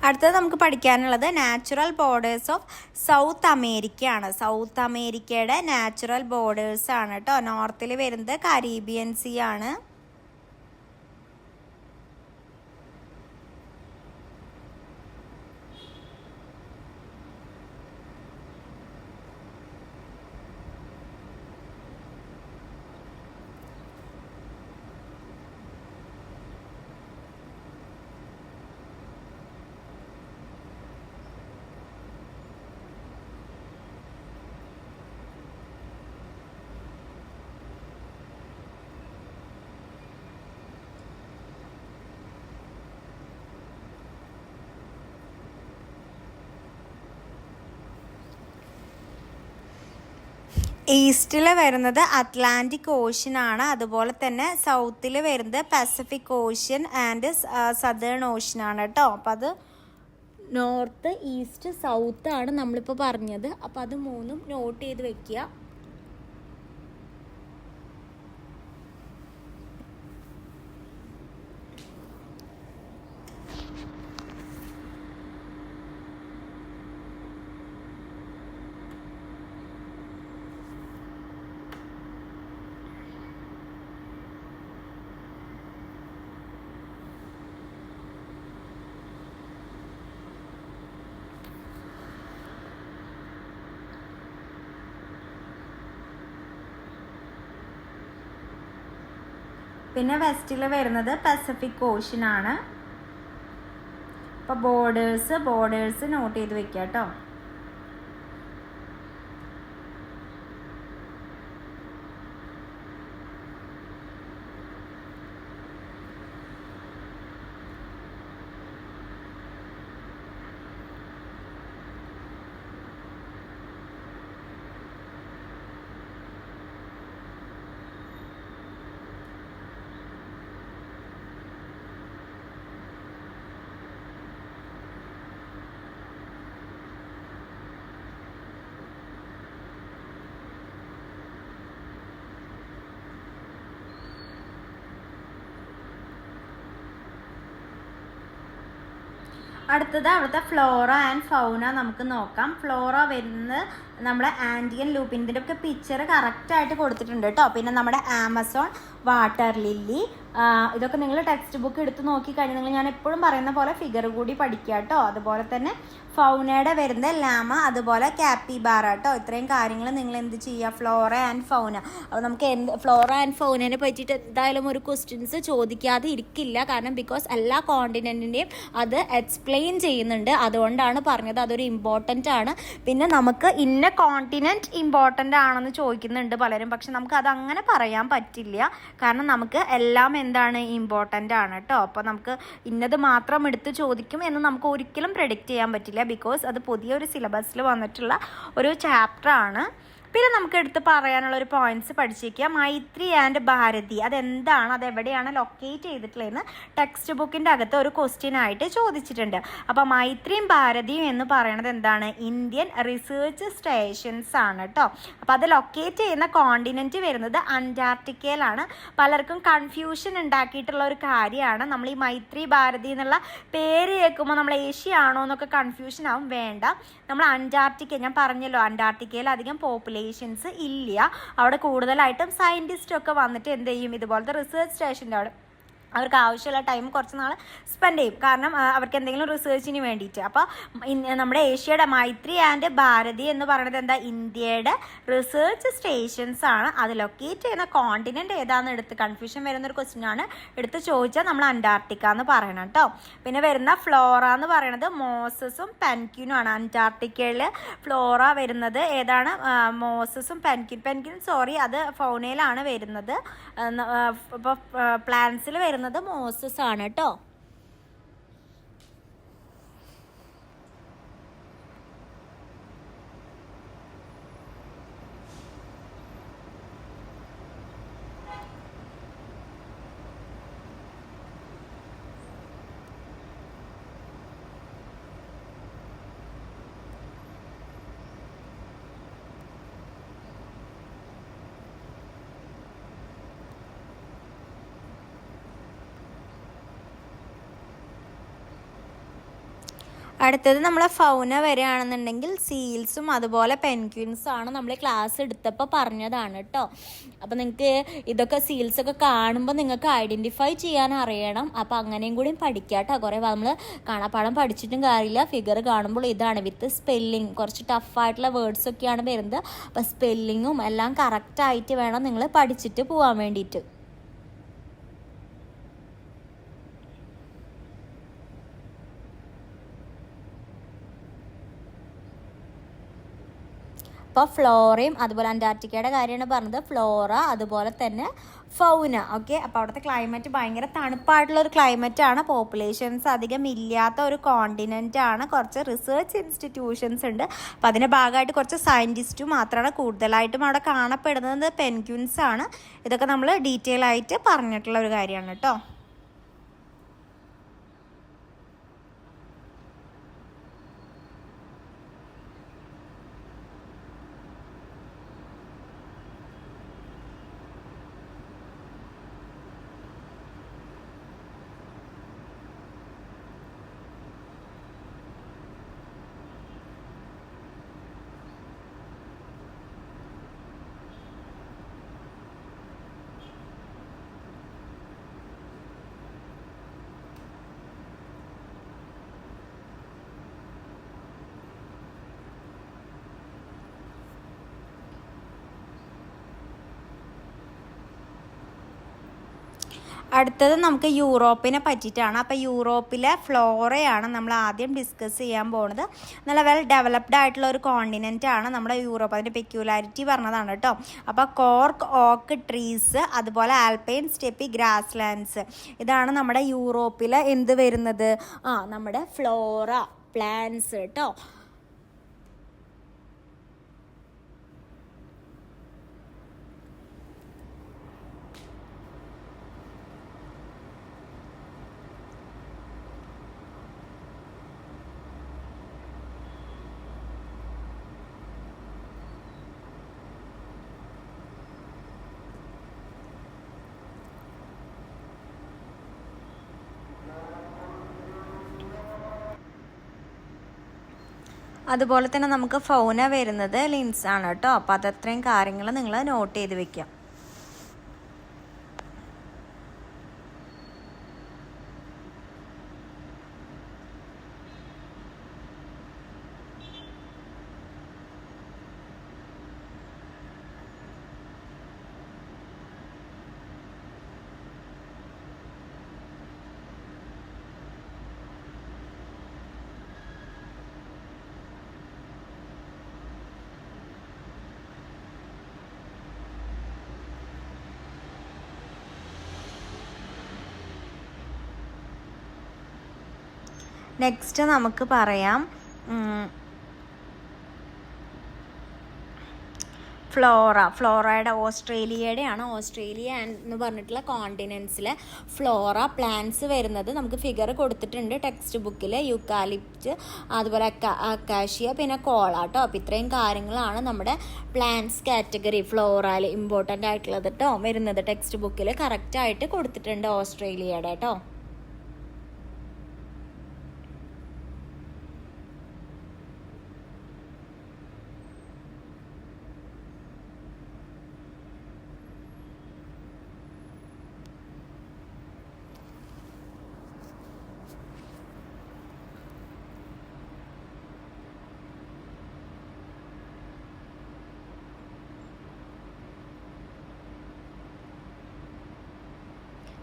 അടുത്തത് നമുക്ക് പഠിക്കാനുള്ളത് natural borders of south America ആണ്. സൗത്ത് അമേരിക്കയുടെ നാച്ചുറൽ ബോർഡേഴ്സ് ആണ് കേട്ടോ. നോർത്തിൽ വരുന്നത് കരീബിയൻ സീ ആണ്. ഈസ്റ്റിൽ വരുന്നത് അറ്റ്ലാന്റിക് ഓഷ്യൻ ആണ്. അതുപോലെ തന്നെ സൗത്തിൽ വരുന്നത് Pacific ocean and southern ocean ആണ് കേട്ടോ. അപ്പം അത് നോർത്ത് ഈസ്റ്റ് സൗത്ത് ആണ് നമ്മളിപ്പോൾ പറഞ്ഞത്. അപ്പം അത് മൂന്നും നോട്ട് ചെയ്ത് വെക്കുക. പിന്നെ വെസ്റ്റിൽ വരുന്നത് പസഫിക് ഓഷ്യൻ ആണ്. അപ്പോൾ ബോർഡേഴ്സ് നോട്ട് ചെയ്ത് വെക്കുക കേട്ടോ. അടുത്തത് അവിടുത്തെ ഫ്ലോറ ആൻഡ് ഫൗന നമുക്ക് നോക്കാം. ഫ്ലോറ വരുന്നത് നമ്മുടെ ആൻഡിയൻ ലൂപ്പിൻ, ഇതിൻ്റെ ഒക്കെ പിക്ചർ കറക്റ്റായിട്ട് കൊടുത്തിട്ടുണ്ട് കേട്ടോ. പിന്നെ നമ്മുടെ ആമസോൺ വാട്ടർ ലില്ലി, ഇതൊക്കെ നിങ്ങൾ ടെക്സ്റ്റ് ബുക്ക് എടുത്ത് നോക്കിക്കഴിഞ്ഞാൽ നിങ്ങൾ ഞാൻ എപ്പോഴും പറയുന്ന പോലെ ഫിഗർ കൂടി പഠിക്കുക കേട്ടോ. അതുപോലെ തന്നെ ഫൗനയുടെ വരുന്നത് ലാമ, അതുപോലെ കാപ്പിബാറ കേട്ടോ. ഇത്രയും കാര്യങ്ങൾ നിങ്ങൾ എന്ത് ചെയ്യുക, ഫ്ലോറ ആൻഡ് ഫൗന. അപ്പോൾ നമുക്ക് ഫ്ലോറ ആൻഡ് ഫൗനനെ പറ്റിയിട്ട് എന്തായാലും ഒരു ക്വസ്റ്റ്യൻസ് ചോദിക്കാതെ ഇരിക്കില്ല. കാരണം ബിക്കോസ് എല്ലാ കോണ്ടിനെൻറ്റിൻ്റെയും അത് എക്സ്പ്ലെയിൻ ചെയ്യുന്നുണ്ട്. അതുകൊണ്ടാണ് പറഞ്ഞത്, അതൊരു ഇമ്പോർട്ടൻ്റ് ആണ്. പിന്നെ നമുക്ക് ഇന്ന കോണ്ടിനെൻറ്റ് ഇമ്പോർട്ടൻ്റ് ആണെന്ന് ചോദിക്കുന്നുണ്ട് പലരും. പക്ഷെ നമുക്ക് അതങ്ങനെ പറയാൻ പറ്റില്ല. കാരണം നമുക്ക് എല്ലാം എന്താണ് ഇമ്പോർട്ടൻ്റ് ആണ് കേട്ടോ. അപ്പോൾ നമുക്ക് ഇന്നത് മാത്രം എടുത്ത് ചോദിക്കും എന്ന് നമുക്ക് ഒരിക്കലും പ്രെഡിക്റ്റ് ചെയ്യാൻ പറ്റില്ല. ബിക്കോസ് അത് പുതിയൊരു സിലബസിൽ വന്നിട്ടുള്ള ഒരു ചാപ്റ്റർ ആണ്. പിന്നെ നമുക്ക് എടുത്ത് പറയാനുള്ള ഒരു പോയിന്റ്സ് പഠിച്ചിരിക്കുക. മൈത്രി ആൻഡ് ഭാരതി അതെന്താണ്, അതെവിടെയാണ് ലൊക്കേറ്റ് ചെയ്തിട്ടുള്ളതെന്ന് ടെക്സ്റ്റ് ബുക്കിൻ്റെ അകത്ത് ഒരു ക്വസ്റ്റ്യൻ ആയിട്ട് ചോദിച്ചിട്ടുണ്ട്. അപ്പോൾ മൈത്രിയും ഭാരതിയും എന്ന് പറയുന്നത് എന്താണ്, ഇന്ത്യൻ റിസർച്ച് സ്റ്റേഷൻസ് ആണ് കേട്ടോ. അപ്പോൾ അത് ലൊക്കേറ്റ് ചെയ്യുന്ന കോണ്ടിനെൻറ്റ് വരുന്നത് അന്റാർട്ടിക്കയിലാണ്. പലർക്കും കൺഫ്യൂഷൻ ഉണ്ടാക്കിയിട്ടുള്ള ഒരു കാര്യമാണ്. നമ്മൾ ഈ മൈത്രി ഭാരതി എന്നുള്ള പേര് കേൾക്കുമ്പോൾ നമ്മൾ ഏഷ്യ ആണോ എന്നൊക്കെ കൺഫ്യൂഷൻ ആവും. വേണ്ട, നമ്മൾ അന്റാർട്ടിക്ക, ഞാൻ പറഞ്ഞല്ലോ അന്റാർട്ടിക്കയിൽ അധികം പോപ്പുലേഷൻസ് ഇല്ല. അവിടെ കൂടുതലായിട്ടും സയൻറ്റിസ്റ്റൊക്കെ വന്നിട്ട് എന്ത് ചെയ്യും, ഇതുപോലത്തെ റിസർച്ച് സ്റ്റേഷൻ്റെ അവിടെ അവർക്ക് ആവശ്യമുള്ള ടൈം കുറച്ച് നാൾ സ്പെൻഡ് ചെയ്യും. കാരണം അവർക്ക് എന്തെങ്കിലും റിസർച്ചിന് വേണ്ടിയിട്ട്. അപ്പോൾ നമ്മുടെ ഏഷ്യയുടെ മൈത്രി ആൻഡ് ഭാരതി എന്ന് പറയുന്നത് എന്താ, ഇന്ത്യയുടെ റിസർച്ച് സ്റ്റേഷൻസ് ആണ്. അത് ലൊക്കേറ്റ് ചെയ്യുന്ന കോണ്ടിനെൻ്റ് ഏതാണെന്ന് എടുത്ത് കൺഫ്യൂഷൻ വരുന്നൊരു ക്വസ്റ്റ്യൻ ആണ്. എടുത്ത് ചോദിച്ചാൽ നമ്മൾ അന്റാർട്ടിക്ക എന്ന് പറയണം കേട്ടോ. പിന്നെ വരുന്ന ഫ്ലോറ എന്ന് പറയുന്നത് മോസസും പെൻക്വിനും ആണ്. അന്റാർട്ടിക്കയിൽ ഫ്ലോറ വരുന്നത് ഏതാണ്, മോസസും പെൻക്വിൻ സോറി അത് ഫൗനയിലാണ് വരുന്നത്. ഇപ്പോൾ പ്ലാന്റ്സിൽ വരുന്നത് മോസസ് ആണ് കേട്ടോ. അടുത്തത് നമ്മളെ ഫൗന വരികയാണെന്നുണ്ടെങ്കിൽ സീൽസും അതുപോലെ പെൻഗ്വിൻസും ആണ് നമ്മൾ ക്ലാസ് എടുത്തപ്പോൾ പറഞ്ഞതാണ് കേട്ടോ. അപ്പോൾ നിങ്ങൾക്ക് ഇതൊക്കെ സീൽസൊക്കെ കാണുമ്പോൾ നിങ്ങൾക്ക് ഐഡൻറ്റിഫൈ ചെയ്യാൻ അറിയണം. അപ്പോൾ അങ്ങനെയും കൂടി പഠിക്കാം കേട്ടോ. കുറേ നമ്മൾ കാണാപ്പാടം പഠിച്ചിട്ടും കാര്യമില്ല. ഫിഗർ കാണുമ്പോൾ ഇതാണ് വിത്ത് സ്പെല്ലിങ്, കുറച്ച് ടഫായിട്ടുള്ള വേർഡ്സൊക്കെയാണ് വരുന്നത്. അപ്പോൾ സ്പെല്ലിങ്ങും എല്ലാം കറക്റ്റായിട്ട് വേണം നിങ്ങൾ പഠിച്ചിട്ട് പോകാൻ വേണ്ടിയിട്ട്. അപ്പോൾ ഫ്ലോറയും അതുപോലെ അന്റാർട്ടിക്കയുടെ കാര്യമാണ് പറഞ്ഞത്. ഫ്ലോറ അതുപോലെ തന്നെ ഫൗന. ഓക്കെ, അപ്പോൾ അവിടുത്തെ ക്ലൈമറ്റ് ഭയങ്കര തണുപ്പായിട്ടുള്ളൊരു ക്ലൈമറ്റാണ്. പോപ്പുലേഷൻസ് അധികം ഇല്ലാത്ത ഒരു കോണ്ടിനെൻ്റ് ആണ്. കുറച്ച് റിസർച്ച് ഇൻസ്റ്റിറ്റ്യൂഷൻസ് ഉണ്ട്. അപ്പോൾ അതിൻ്റെ ഭാഗമായിട്ട് കുറച്ച് സയൻറ്റിസ്റ്റും മാത്രമാണ് കൂടുതലായിട്ടും അവിടെ കാണപ്പെടുന്നത്. പെൻഗ്വിൻസ് ആണ്. ഇതൊക്കെ നമ്മൾ ഡീറ്റെയിൽ ആയിട്ട് പറഞ്ഞിട്ടുള്ള ഒരു കാര്യമാണ് കേട്ടോ. അടുത്തത് നമുക്ക് യൂറോപ്പിനെ പറ്റിയിട്ടാണ്. അപ്പോൾ യൂറോപ്പിലെ ഫ്ലോറയാണ് നമ്മൾ ആദ്യം ഡിസ്കസ് ചെയ്യാൻ പോകുന്നത്. നല്ല വെൽ ഡെവലപ്ഡ് ആയിട്ടുള്ള ഒരു കോണ്ടിനെൻ്റ് ആണ് നമ്മുടെ യൂറോപ്പ്. അതിൻ്റെ പെക്യുലാരിറ്റി പറഞ്ഞതാണ് കേട്ടോ. അപ്പോൾ കോർക്ക് ഓക്ക് ട്രീസ്, അതുപോലെ ആൽപൈൻ സ്റ്റെപ്പി ഗ്രാസ് ലാൻഡ്സ്, ഇതാണ് നമ്മുടെ യൂറോപ്പിൽ എന്ത് വരുന്നത്, നമ്മുടെ ഫ്ലോറ പ്ലാന്റ്സ് കേട്ടോ. അതുപോലെ തന്നെ നമുക്ക് ഫൗന വരുന്നത് ലിൻസ് ആണ് കേട്ടോ. അപ്പോൾ അതത്രയും കാര്യങ്ങൾ നിങ്ങൾ നോട്ട് ചെയ്ത് വെക്കാം. നെക്സ്റ്റ് നമുക്ക് പറയാം ഫ്ലോറയുടെ ഓസ്ട്രേലിയയുടെയാണ്. ഓസ്ട്രേലിയ എന്ന് പറഞ്ഞിട്ടുള്ള കോണ്ടിനെൻസിലെ ഫ്ലോറ പ്ലാന്റ്സ് വരുന്നത് നമുക്ക് ഫിഗർ കൊടുത്തിട്ടുണ്ട് ടെക്സ്റ്റ് ബുക്കിൽ. യൂക്കാലിപ്റ്റ്, അതുപോലെ അക്കാഷ്യ, പിന്നെ കോളാട്ടോ. അപ്പോൾ ഇത്രയും കാര്യങ്ങളാണ് നമ്മുടെ പ്ലാന്റ്സ് കാറ്റഗറി ഫ്ലോറയിൽ ഇമ്പോർട്ടൻ്റ് ആയിട്ടുള്ളത് കേട്ടോ വരുന്നത്. ടെക്സ്റ്റ് ബുക്കിൽ കറക്റ്റായിട്ട് കൊടുത്തിട്ടുണ്ട് ഓസ്ട്രേലിയയുടെ കേട്ടോ.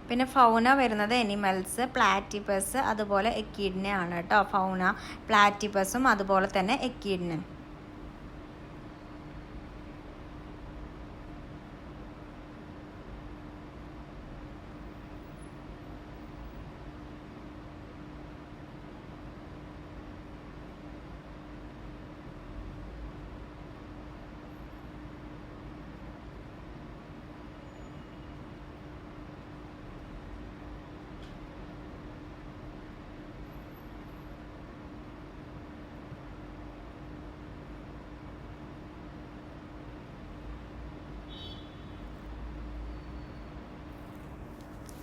പിന്നെ ഫൗന വരുന്നത് എനിമൽസ്, പ്ലാറ്റിപ്പസ്, അതുപോലെ എക്കീഡിനെ ആണ് കേട്ടോ. ഫൗന പ്ലാറ്റിപ്പസും അതുപോലെ തന്നെ എക്കീഡിനും.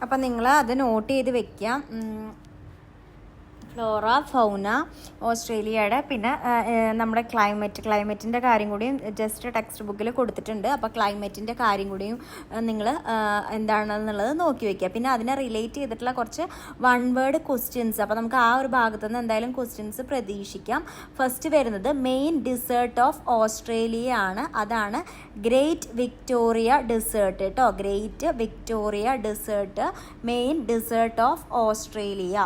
അപ്പം നിങ്ങൾ അത് നോട്ട് ചെയ്ത് വെക്കാം. ഫ്ലോറ ഫൗന ഓസ്ട്രേലിയയുടെ. പിന്നെ നമ്മുടെ ക്ലൈമറ്റിൻ്റെ കാര്യം കൂടിയും ജസ്റ്റ് ടെക്സ്റ്റ് ബുക്കിൽ കൊടുത്തിട്ടുണ്ട്. അപ്പോൾ ക്ലൈമറ്റിൻ്റെ കാര്യം കൂടിയും നിങ്ങൾ എന്താണെന്നുള്ളത് നോക്കി വയ്ക്കുക. പിന്നെ അതിനെ റിലേറ്റ് ചെയ്തിട്ടുള്ള കുറച്ച് വൺ വേർഡ് ക്വസ്റ്റ്യൻസ്, അപ്പോൾ നമുക്ക് ആ ഒരു ഭാഗത്തു നിന്ന് എന്തായാലും ക്വസ്റ്റ്യൻസ് പ്രതീക്ഷിക്കാം. ഫസ്റ്റ് വരുന്നത് മെയിൻ ഡിസേർട്ട് ഓഫ് ഓസ്ട്രേലിയ ആണ്. അതാണ് ഗ്രേറ്റ് വിക്ടോറിയ ഡിസേർട്ട് കേട്ടോ. Great Victoria dessert, main dessert of Australia.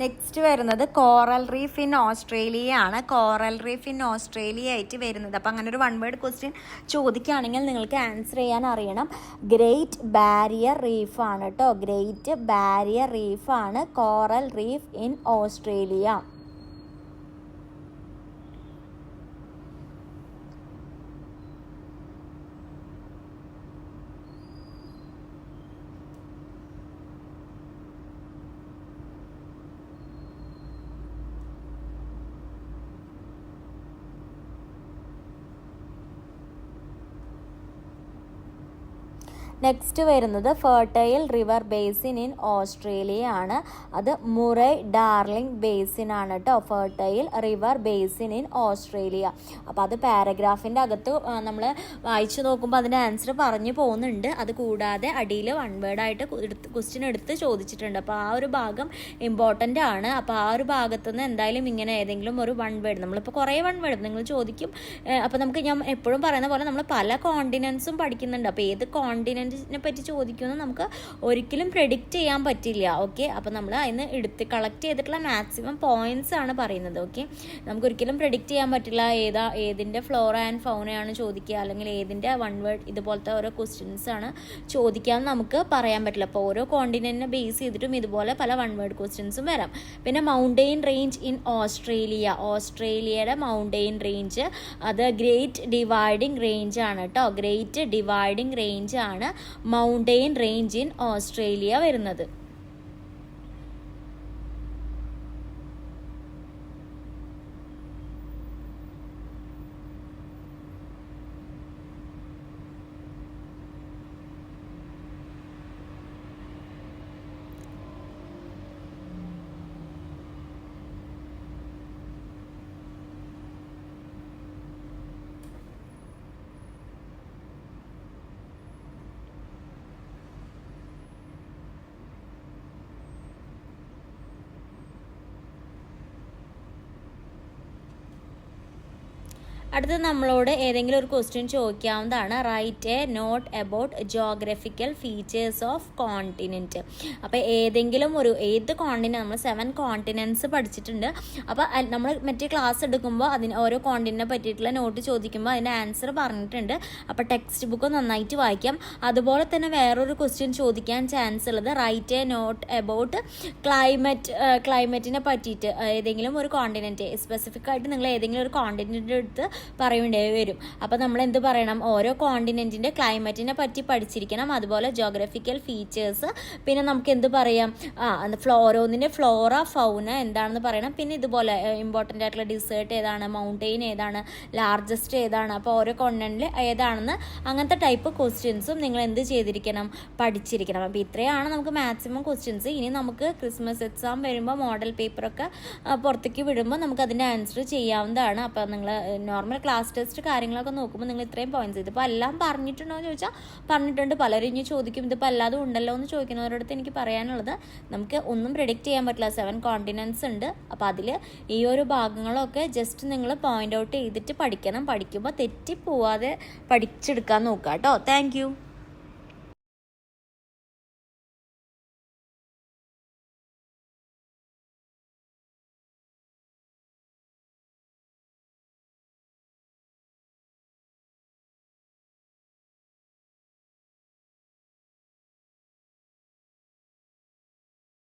Next വരുന്നത് കോറൽ റീഫ് ഇൻ ഓസ്ട്രേലിയ ആണ്. കോറൽ റീഫ് ഇൻ ഓസ്ട്രേലിയ ആയിട്ട് വരുന്നത്. അപ്പോൾ അങ്ങനെ ഒരു വൺ വേർഡ് ക്വസ്റ്റ്യൻ ചോദിക്കുകയാണെങ്കിൽ നിങ്ങൾക്ക് ആൻസർ ചെയ്യാൻ അറിയണം. ഗ്രേറ്റ് ബാരിയർ റീഫ് ആണ് കേട്ടോ. ഗ്രേറ്റ് ബാരിയർ റീഫ് ആണ് coral reef in Australia. Next വരുന്നത് fertile river basin in Australia ആണ്. അത് മുറൈ ഡാർലിംഗ് ബേസിൻ ആണ് കേട്ടോ. Fertile river basin in Australia. അപ്പോൾ അത് പാരഗ്രാഫിൻ്റെ അകത്ത് നമ്മൾ വായിച്ചു നോക്കുമ്പോൾ അതിൻ്റെ ആൻസർ പറഞ്ഞു പോകുന്നുണ്ട്. അത് കൂടാതെ അടിയിൽ വൺ വേർഡായിട്ട് ക്വസ്റ്റ്യൻ എടുത്ത് ചോദിച്ചിട്ടുണ്ട്. അപ്പോൾ ആ ഒരു ഭാഗം ഇമ്പോർട്ടൻ്റ് ആണ്. അപ്പോൾ ആ ഒരു ഭാഗത്തു നിന്ന് എന്തായാലും ഇങ്ങനെ ഏതെങ്കിലും ഒരു വൺ വേർഡ്, നമ്മളിപ്പോൾ കുറേ വൺ വേർഡ് നിങ്ങൾ ചോദിക്കും. അപ്പോൾ നമുക്ക് ഞാൻ എപ്പോഴും പറയുന്ന പോലെ നമ്മൾ പല കോണ്ടിനെൻസും പഠിക്കുന്നുണ്ട്. അപ്പോൾ ഏത് കോണ്ടിനെൻറ്റിനെ പറ്റി ചോദിക്കുമെന്ന് നമുക്ക് ഒരിക്കലും പ്രെഡിക്റ്റ് ചെയ്യാൻ പറ്റില്ല. ഓക്കെ, അപ്പോൾ നമ്മൾ അതിന് കളക്ട് ചെയ്തിട്ടുള്ള മാക്സിമം പോയിന്റ്സ് ആണ് പറയുന്നത്. ഓക്കെ, നമുക്കൊരിക്കലും പ്രെഡിക്റ്റ് ചെയ്യാൻ പറ്റില്ല ഏതിൻ്റെ ഫ്ലോറ ആൻഡ് ഫൗനയാണ് ചോദിക്കുക, അല്ലെങ്കിൽ ഏതിൻ്റെ വൺ വേർഡ് ഇതുപോലത്തെ ഓരോ ക്വസ്റ്റ്യൻസ് ആണ് ചോദിക്കാമെന്ന് നമുക്ക് പറയാൻ പറ്റില്ല. അപ്പോൾ ഓരോ കോണ്ടിനെൻറ്റിനെ ബേസ് ചെയ്തിട്ടും ഇതുപോലെ പല വൺ വേർഡ് ക്വസ്റ്റ്യൻസും വരാം. പിന്നെ മൗണ്ടെയിൻ റേഞ്ച് ഇൻ ഓസ്ട്രേലിയ. ഓസ്ട്രേലിയയുടെ മൗണ്ടെയിൻ റേഞ്ച് അത് ഗ്രേറ്റ് ഡിവൈഡിങ് റേഞ്ച് ആണ് കേട്ടോ. ഗ്രേറ്റ് ഡിവൈഡിങ് റേഞ്ച് ആണ് മൗണ്ടെയിൻ റേഞ്ച് ഇൻ ഓസ്ട്രേലിയ വരുന്നത്. അടുത്ത് നമ്മളോട് ഏതെങ്കിലും ഒരു ക്വസ്റ്റ്യൻ ചോദിക്കാവുന്നതാണ്. Write a note about geographical features of continent. അപ്പോൾ ഏത് കോണ്ടിനെൻറ്റ്, നമ്മൾ 7 കോണ്ടിനെൻറ്റ്സ് പഠിച്ചിട്ടുണ്ട്. അപ്പോൾ നമ്മൾ മറ്റേ ക്ലാസ് എടുക്കുമ്പോൾ അതിന് ഓരോ കോണ്ടിനെ പറ്റിയിട്ടുള്ള നോട്ട് ചോദിക്കുമ്പോൾ അതിൻ്റെ ആൻസർ പറഞ്ഞിട്ടുണ്ട്. അപ്പോൾ ടെക്സ്റ്റ് ബുക്ക് നന്നായിട്ട് വായിക്കാം. അതുപോലെ തന്നെ വേറൊരു ക്വസ്റ്റ്യൻ ചോദിക്കാൻ ചാൻസ് ഉള്ളത് റൈറ്റ് എ നോട്ട് അബൌട്ട് ക്ലൈമറ്റിനെ പറ്റിയിട്ട് ഏതെങ്കിലും ഒരു കോണ്ടിനെൻറ്റ്, സ്പെസിഫിക് ആയിട്ട് നിങ്ങൾ ഏതെങ്കിലും ഒരു കോണ്ടിനെൻറ്റ് എടുത്ത് പറയേണ്ടി വരും. അപ്പോൾ നമ്മൾ എന്ത് പറയണം? ഓരോ കോണ്ടിനെൻറ്റിൻ്റെ ക്ലൈമറ്റിനെ പറ്റി പഠിച്ചിരിക്കണം. അതുപോലെ ജോഗ്രഫിക്കൽ ഫീച്ചേഴ്സ്, പിന്നെ നമുക്ക് എന്ത് പറയാം, ഓരോന്നിൻ്റെ ഫ്ലോറ ഫൗന എന്താണെന്ന് പറയണം. പിന്നെ ഇതുപോലെ ഇമ്പോർട്ടൻ്റ് ആയിട്ടുള്ള ഡിസേർട്ട് ഏതാണ്, മൗണ്ടെയിൻ ഏതാണ്, ലാർജസ്റ്റ് ഏതാണ്, അപ്പോൾ ഓരോ കോണ്ടിനെൻറ്റിൽ ഏതാണെന്ന് അങ്ങനത്തെ ടൈപ്പ് ക്വസ്റ്റ്യൻസും നിങ്ങൾ എന്ത് ചെയ്തിരിക്കണം? പഠിച്ചിരിക്കണം. അപ്പോൾ ഇത്രയാണ് നമുക്ക് മാക്സിമം ക്വസ്റ്റ്യൻസ്. ഇനി നമുക്ക് ക്രിസ്മസ് എക്സാം വരുമ്പോൾ മോഡൽ പേപ്പറൊക്കെ പുറത്തേക്ക് വിടുമ്പോൾ നമുക്ക് അതിൻ്റെ ആൻസർ ചെയ്യാവുന്നതാണ്. അപ്പോൾ നിങ്ങൾ നോർമൽ ക്ലാസ് ടെസ്റ്റ് കാര്യങ്ങളൊക്കെ നോക്കുമ്പോൾ നിങ്ങൾ ഇത്രയും പോയിന്റ്സ് ഇതിപ്പോൾ എല്ലാം പറഞ്ഞിട്ടുണ്ടോ എന്ന് ചോദിച്ചാൽ പറഞ്ഞിട്ടുണ്ട്. പലരും ഇനി ചോദിക്കും ഇതിപ്പോൾ അല്ലാതെ ഉണ്ടല്ലോ എന്ന് ചോദിക്കുന്നവരടുത്ത് എനിക്ക് പറയാനുള്ളത്, നമുക്ക് ഒന്നും പ്രെഡിക്റ്റ് ചെയ്യാൻ പറ്റില്ല. 7 കോണ്ടിനെൻറ്റ്സ് ഉണ്ട്. അപ്പോൾ അതിൽ ഈ ഒരു ഭാഗങ്ങളൊക്കെ ജസ്റ്റ് നിങ്ങൾ പോയിന്റ് ഔട്ട് ചെയ്തിട്ട് പഠിക്കണം. പഠിക്കുമ്പോൾ തെറ്റിപ്പോവാതെ പഠിച്ചെടുക്കാൻ നോക്കുക കേട്ടോ. താങ്ക്